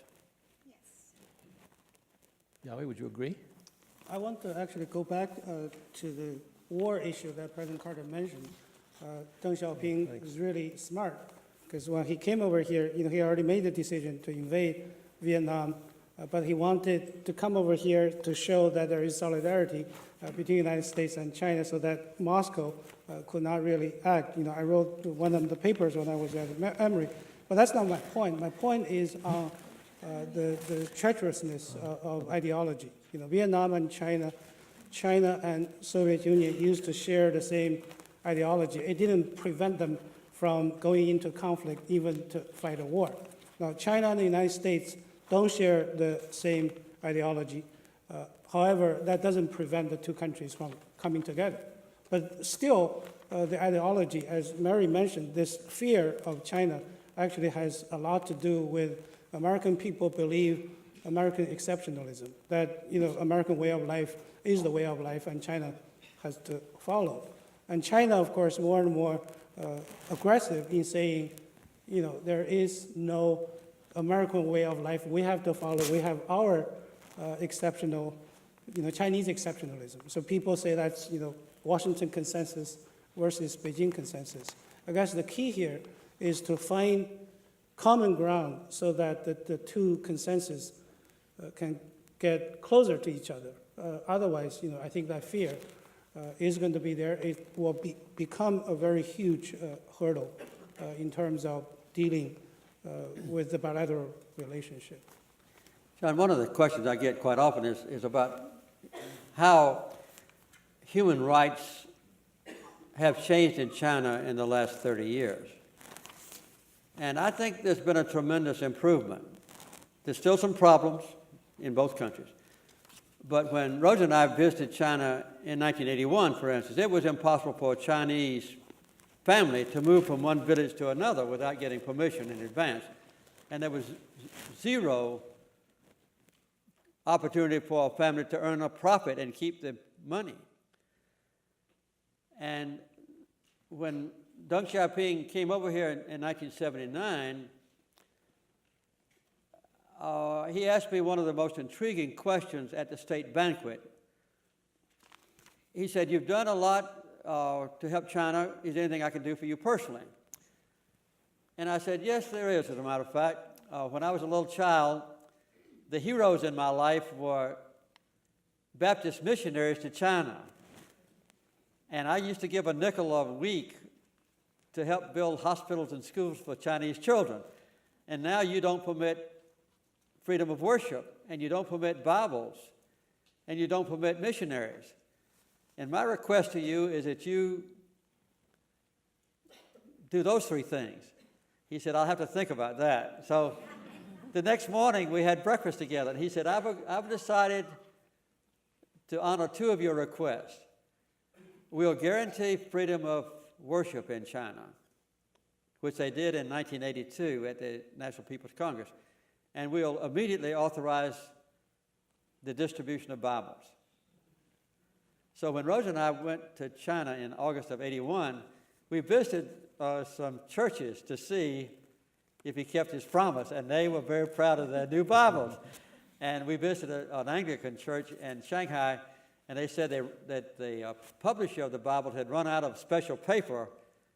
Yawei, would you agree? I want to actually go back to the war issue that President Carter mentioned. Deng Xiaoping is really smart, because when he came over here, he already made the decision to invade Vietnam, but he wanted to come over here to show that there is solidarity between the United States and China, so that Moscow could not really act. I wrote one of the papers when I was at Emory, but that's not my point. My point is on the treacherousness of ideology. Vietnam and China and Soviet Union used to share the same ideology. It didn't prevent them from going into conflict, even to fight a war. Now, China and the United States don't share the same ideology. However, that doesn't prevent the two countries from coming together. But still, the ideology, as Mary mentioned, this fear of China actually has a lot to do with American people believe American exceptionalism, that American way of life is the way of life and China has to follow. And China, of course, more and more aggressive in saying, there is no American way of life we have to follow. We have our exceptional, Chinese exceptionalism. So people say that's, Washington consensus versus Beijing consensus. I guess the key here is to find common ground so that the two consensus can get closer to each other. Otherwise, I think that fear is going to be there. It will become a very huge hurdle in terms of dealing with the bilateral relationship. John, one of the questions I get quite often is about how human rights have changed in China in the last 30 years. And I think there's been a tremendous improvement. There's still some problems in both countries. But when Rosa and I visited China in 1981, for instance, it was impossible for a Chinese family to move from one village to another without getting permission in advance. And there was zero opportunity for a family to earn a profit and keep the money. And when Deng Xiaoping came over here in 1979, he asked me one of the most intriguing questions at the state banquet. He said, "You've done a lot to help China. Is there anything I can do for you personally?" And I said, "Yes, there is, as a matter of fact. When I was a little child, the heroes in my life were Baptist missionaries to China. And I used to give a nickel a week to help build hospitals and schools for Chinese children. And now you don't permit freedom of worship, and you don't permit Bibles, and you don't permit missionaries. And my request to you is that you do those three things." He said, "I'll have to think about that." So the next morning we had breakfast together, and he said, I've decided to honor two of your requests. We'll guarantee freedom of worship in China, which they did in 1982 at the National People's Congress. And we'll immediately authorize the distribution of Bibles. So when Rosa and I went to China in August of '81, we visited some churches to see if he kept his promise, and they were very proud of their new Bibles. And we visited an Anglican church in Shanghai, and they said that the publisher of the Bible had run out of special paper,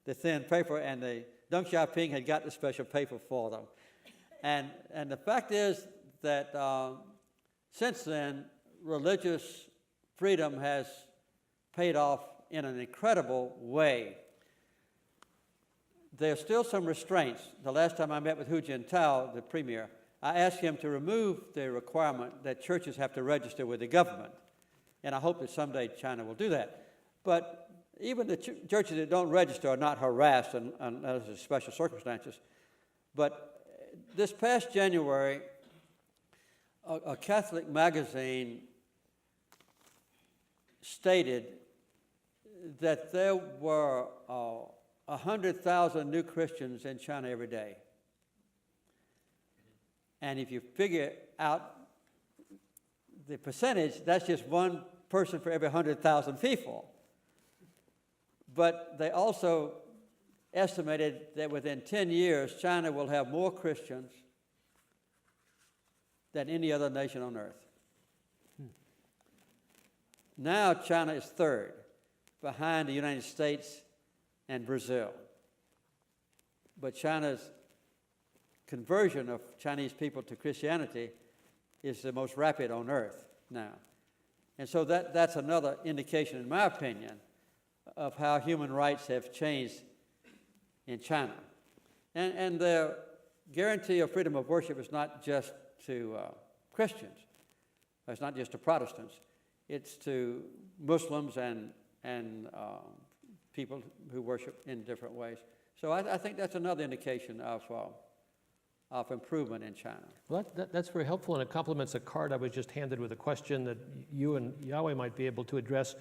the thin paper, and Deng Xiaoping had got the special paper for them. And the fact is that since then, religious freedom has paid off in an incredible way. There are still some restraints. The last time I met with Hu Jintao, the premier, I asked him to remove the requirement that churches have to register with the government. And I hope that someday China will do that. But even the churches that don't register are not harassed unless there's special circumstances. But this past January, a Catholic magazine stated that there were 100,000 new Christians in China every day. And if you figure out the percentage, that's just one person for every 100,000 people. But they also estimated that within 10 years, China will have more Christians than any other nation on earth. Now China is third, behind the United States and Brazil. But China's conversion of Chinese people to Christianity is the most rapid on earth now. And so that's another indication, in my opinion, of how human rights have changed in China. And the guarantee of freedom of worship is not just to Christians. It's not just to Protestants. It's to Muslims and people who worship in different ways. So I think that's another indication of improvement in China. Well, that's very helpful, and it complements a card I was just handed with a question that you and Yawei might be able to address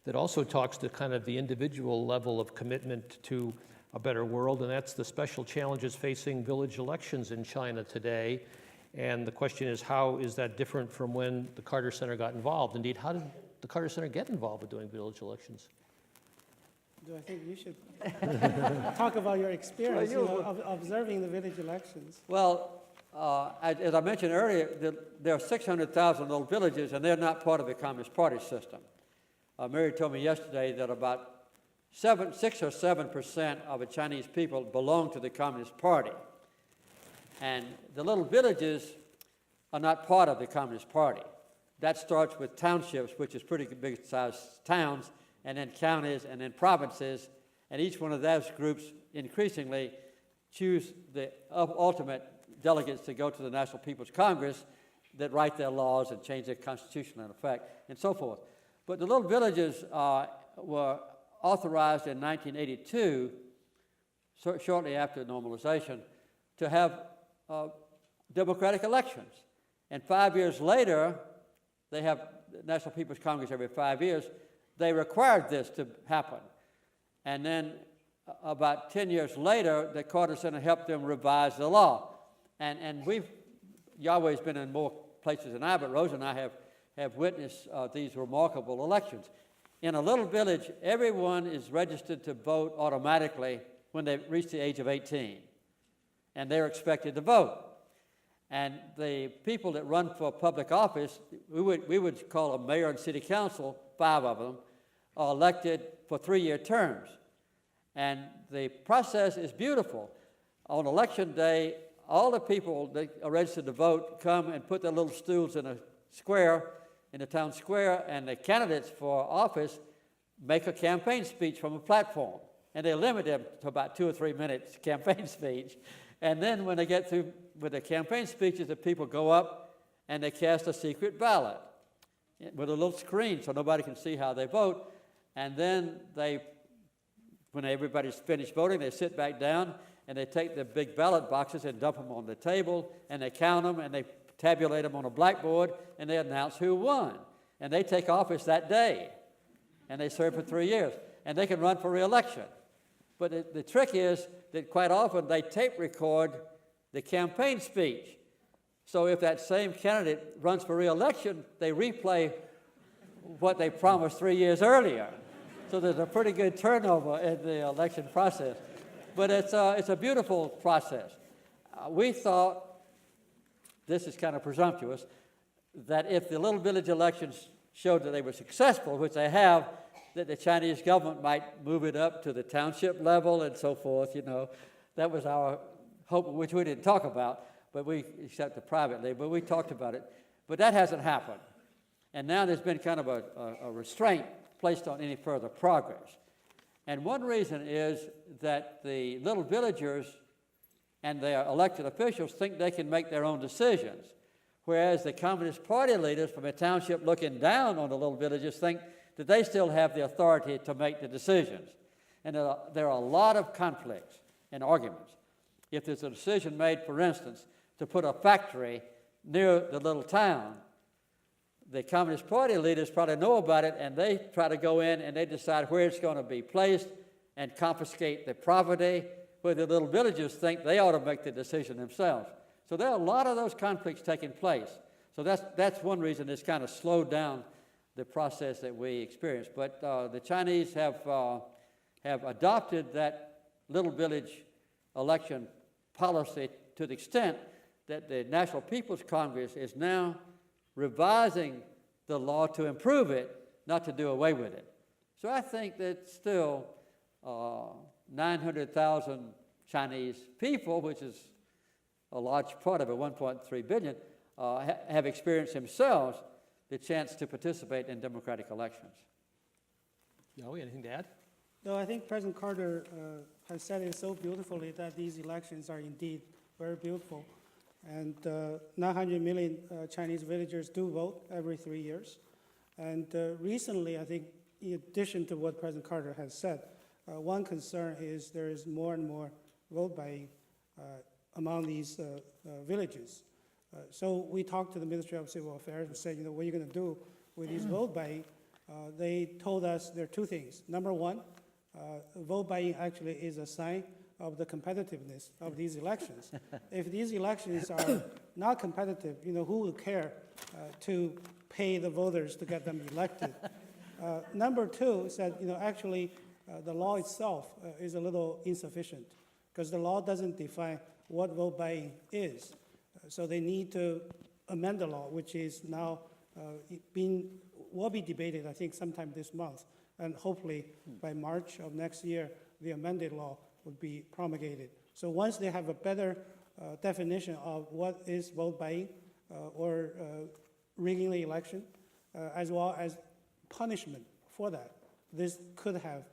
that also talks to kind of the individual level of commitment to a better world, and that's the special challenges facing village elections in China today. And the question is, how is that different from when the Carter Center got involved? Indeed, how did the Carter Center get involved with doing village elections? Do I think you should talk about your experience of observing the village elections? Well, as I mentioned earlier, there are 600,000 little villages, and they're not part of the Communist Party system. Mary told me yesterday that about 6 or 7% of the Chinese people belong to the Communist Party. And the little villages are not part of the Communist Party. That starts with townships, which is pretty big-sized towns, and then counties, and then provinces, and each one of those groups increasingly choose the ultimate delegates to go to the National People's Congress that write their laws and change their constitution in effect, and so forth. But the little villages were authorized in 1982, shortly after normalization, to have democratic elections. And 5 years later, they have the National People's Congress every 5 years. They required this to happen. And then about 10 years later, the Carter Center helped them revise the law. And Yawei's been in more places than I, but Rosa and I have witnessed these remarkable elections. In a little village, everyone is registered to vote automatically when they reach the age of 18. And they're expected to vote. And the people that run for public office, we would call a mayor and city council, 5 of them, are elected for 3-year terms. And the process is beautiful. On election day, all the people that are registered to vote come and put their little stools in a square, in the town square, and the candidates for office make a campaign speech from a platform. And they limit them to about 2 or 3 minutes campaign speech. And then when they get through with the campaign speeches, the people go up and they cast a secret ballot with a little screen so nobody can see how they vote. And then when everybody's finished voting, they sit back down and they take the big ballot boxes and dump them on the table, and they count them and they tabulate them on a blackboard, and they announce who won. And they take office that day, and they serve for 3 years. And they can run for re-election. But the trick is that quite often they tape record the campaign speech. So if that same candidate runs for re-election, they replay what they promised 3 years earlier. So there's a pretty good turnover in the election process. But it's a beautiful process. We thought, this is kind of presumptuous, that if the little village elections showed that they were successful, which they have, that the Chinese government might move it up to the township level and so forth, That was our hope, which we didn't talk about, but we accepted privately, but we talked about it. But that hasn't happened. And now there's been kind of a restraint placed on any further progress. And one reason is that the little villagers and their elected officials think they can make their own decisions, whereas the Communist Party leaders from a township looking down on the little villages think that they still have the authority to make the decisions. And there are a lot of conflicts and arguments. If there's a decision made, for instance, to put a factory near the little town, the Communist Party leaders probably know about it, and they try to go in and they decide where it's going to be placed and confiscate the property, where the little villagers think they ought to make the decision themselves. So there are a lot of those conflicts taking place. So that's one reason it's kind of slowed down the process that we experience. But the Chinese have adopted that little village election policy to the extent that the National People's Congress is now revising the law to improve it, not to do away with it. So I think that still 900,000 Chinese people, which is a large part of it, 1.3 billion, have experienced themselves the chance to participate in democratic elections. Yawei, anything to add? No, I think President Carter has said it so beautifully that these elections are indeed very beautiful. And 900 million Chinese villagers do vote every 3 years. And recently, I think, in addition to what President Carter has said, one concern is there is more and more vote buying among these villages. So we talked to the Ministry of Civil Affairs and said, what are you going to do with these vote buying? They told us there are two things. Number one, vote buying actually is a sign of the competitiveness of these elections. If these elections are not competitive, who will care to pay the voters to get them elected? Number two said, actually, the law itself is a little insufficient because the law doesn't define what vote buying is. So they need to amend the law, which is now will be debated, I think, sometime this month. And hopefully by March of next year, the amended law would be promulgated. So once they have a better definition of what is vote buying or rigging the election, as well as punishment for that, this could have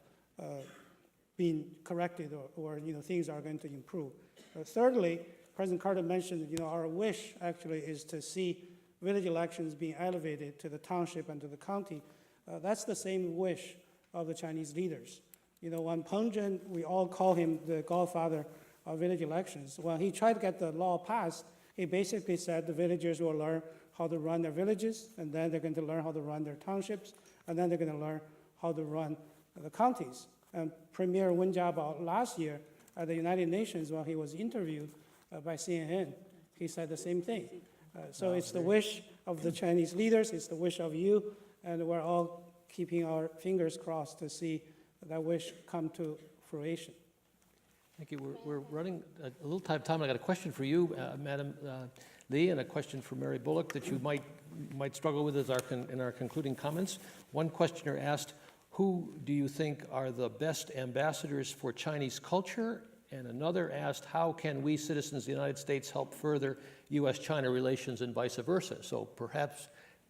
been corrected or things are going to improve. Thirdly, President Carter mentioned, our wish actually is to see village elections being elevated to the township and to the county. That's the same wish of the Chinese leaders. When Peng Zhen, we all call him the godfather of village elections, when he tried to get the law passed, he basically said the villagers will learn how to run their villages, and then they're going to learn how to run their townships, and then they're going to learn how to run the counties. And Premier Wen Jiabao last year at the United Nations, when he was interviewed by CNN, he said the same thing. So it's the wish of the Chinese leaders, it's the wish of you, and we're all keeping our fingers crossed to see that wish come to fruition. Thank you. We're running a little time. I got a question for you, Madam Lee, and a question for Mary Bullock that you might struggle with as in our concluding comments. One questioner asked, who do you think are the best ambassadors for Chinese culture? And another asked, how can we citizens of the United States help further U.S.-China relations and vice versa? So perhaps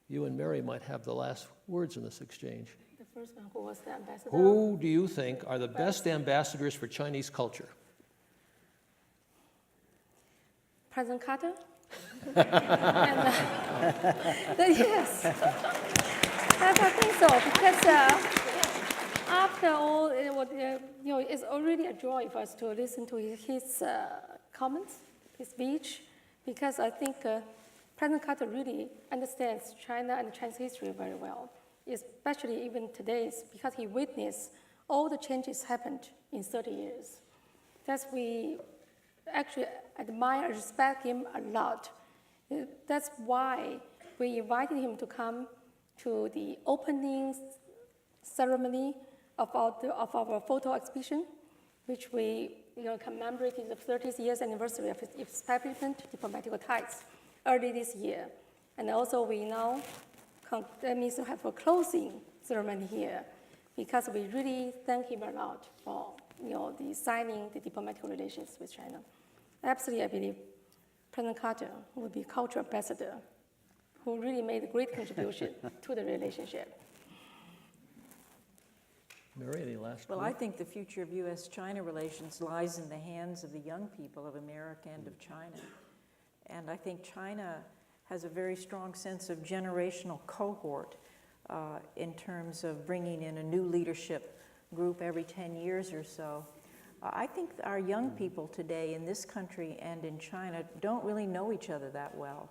you and Mary might have the last words in this exchange. The first one, who was the ambassador? Who do you think are the best ambassadors for Chinese culture? President Carter? Yes, I think so, because after all, it's already a joy for us to listen to his comments, his speech, because I think President Carter really understands China and Chinese history very well, especially even today, because he witnessed all the changes happened in 30 years. We actually admire and respect him a lot. That's why we invited him to come to the opening ceremony of our photo exhibition, which we commemorated the 30th years anniversary of its establishment, diplomatic ties, early this year. And also we now have a closing ceremony here, because we really thank him a lot for the signing the diplomatic relations with China. Absolutely, I believe President Carter would be cultural ambassador who really made a great contribution to the relationship. Mary, any last Well, word? I think the future of U.S.-China relations lies in the hands of the young people of America and of China. And I think China has a very strong sense of generational cohort in terms of bringing in a new leadership group every 10 years or so. I think our young people today in this country and in China don't really know each other that well.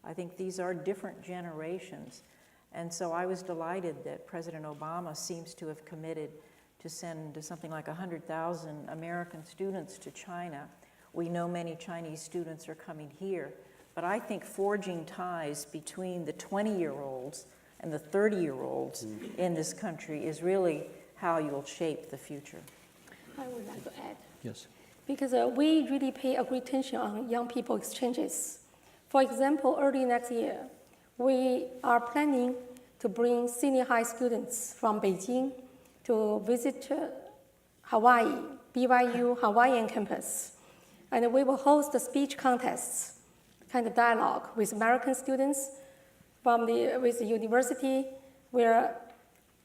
I think these are different generations. And so I was delighted that President Obama seems to have committed to send something like 100,000 American students to China. We know many Chinese students are coming here, but I think forging ties between the 20-year-olds and the 30-year-olds in this country is really how you'll shape the future. I would like to add. Yes. Because we really pay a great attention on young people exchanges. For example, early next year, we are planning to bring senior high students from Beijing to visit Hawaii, BYU Hawaiian campus. And we will host the speech contests, kind of dialogue with American students with the university where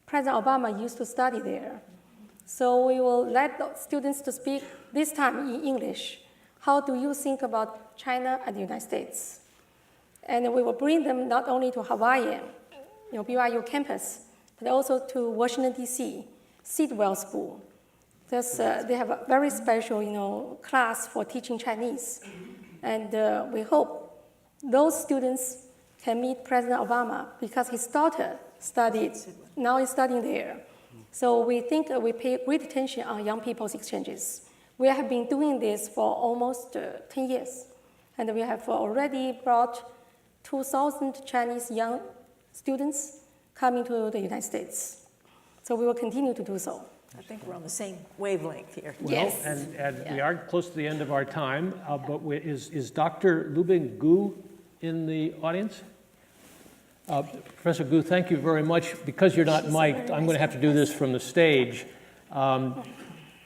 President Obama used to study there. So we will let the students to speak, this time in English. How do you think about China and the United States? And we will bring them not only to Hawaii, BYU campus, but also to Washington, D.C., Sidwell School. They have a very special, class for teaching Chinese. And we hope those students can meet President Obama because his daughter now is studying there. So we think we pay great attention on young people's exchanges. We have been doing this for almost 10 years. And we have already brought 2,000 Chinese young students coming to the United States. So we will continue to do so. I think we're on the same wavelength here. Well, Yes. and we are close to the end of our time, but is Dr. Lubing Gu in the audience? Professor Gu, thank you very much. Because you're not mic'd, I'm going to have to do this from the stage.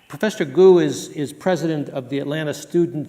Professor Gu is president of the Atlanta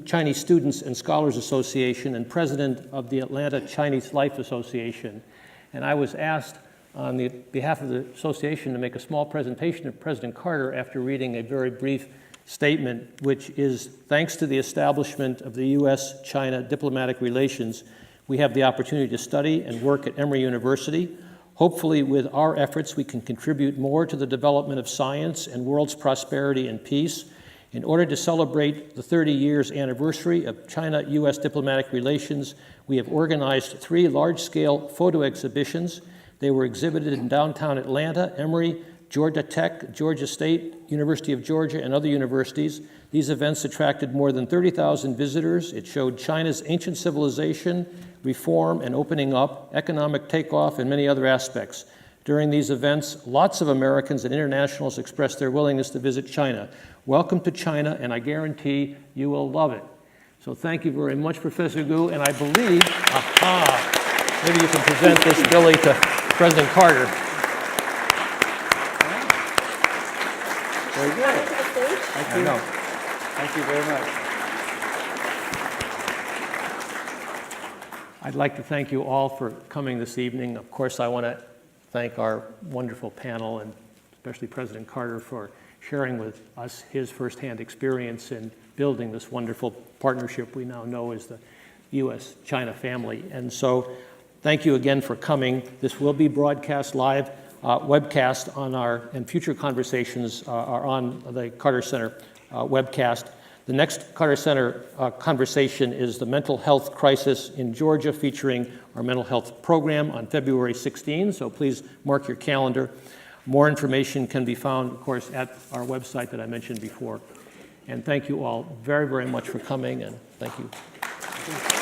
Chinese Students and Scholars Association and president of the Atlanta Chinese Life Association. And I was asked on the behalf of the association to make a small presentation of President Carter after reading a very brief statement, which is, thanks to the establishment of the U.S.-China diplomatic relations, we have the opportunity to study and work at Emory University. Hopefully, with our efforts, we can contribute more to the development of science and world's prosperity and peace. In order to celebrate the 30 years anniversary of China-U.S. diplomatic relations, we have organized 3 large-scale photo exhibitions. They were exhibited in downtown Atlanta, Emory, Georgia Tech, Georgia State, University of Georgia, and other universities. These events attracted more than 30,000 visitors. It showed China's ancient civilization, reform and opening up, economic takeoff, and many other aspects. During these events, lots of Americans and internationals expressed their willingness to visit China. Welcome to China, and I guarantee you will love it. So thank you very much, Professor Gu, and I believe, maybe you can present this, Billy, to President Carter. Very good. Thank you. I know. Thank you very much. I'd like to thank you all for coming this evening. Of course, I want to thank our wonderful panel, and especially President Carter, for sharing with us his firsthand experience in building this wonderful partnership we now know as the U.S.-China family. And so thank you again for coming. This will be broadcast live, webcast on and future conversations are on the Carter Center webcast. The next Carter Center conversation is the mental health crisis in Georgia, featuring our mental health program on February 16, so please mark your calendar. More information can be found, of course, at our website that I mentioned before. And thank you all very, very much for coming, and thank you.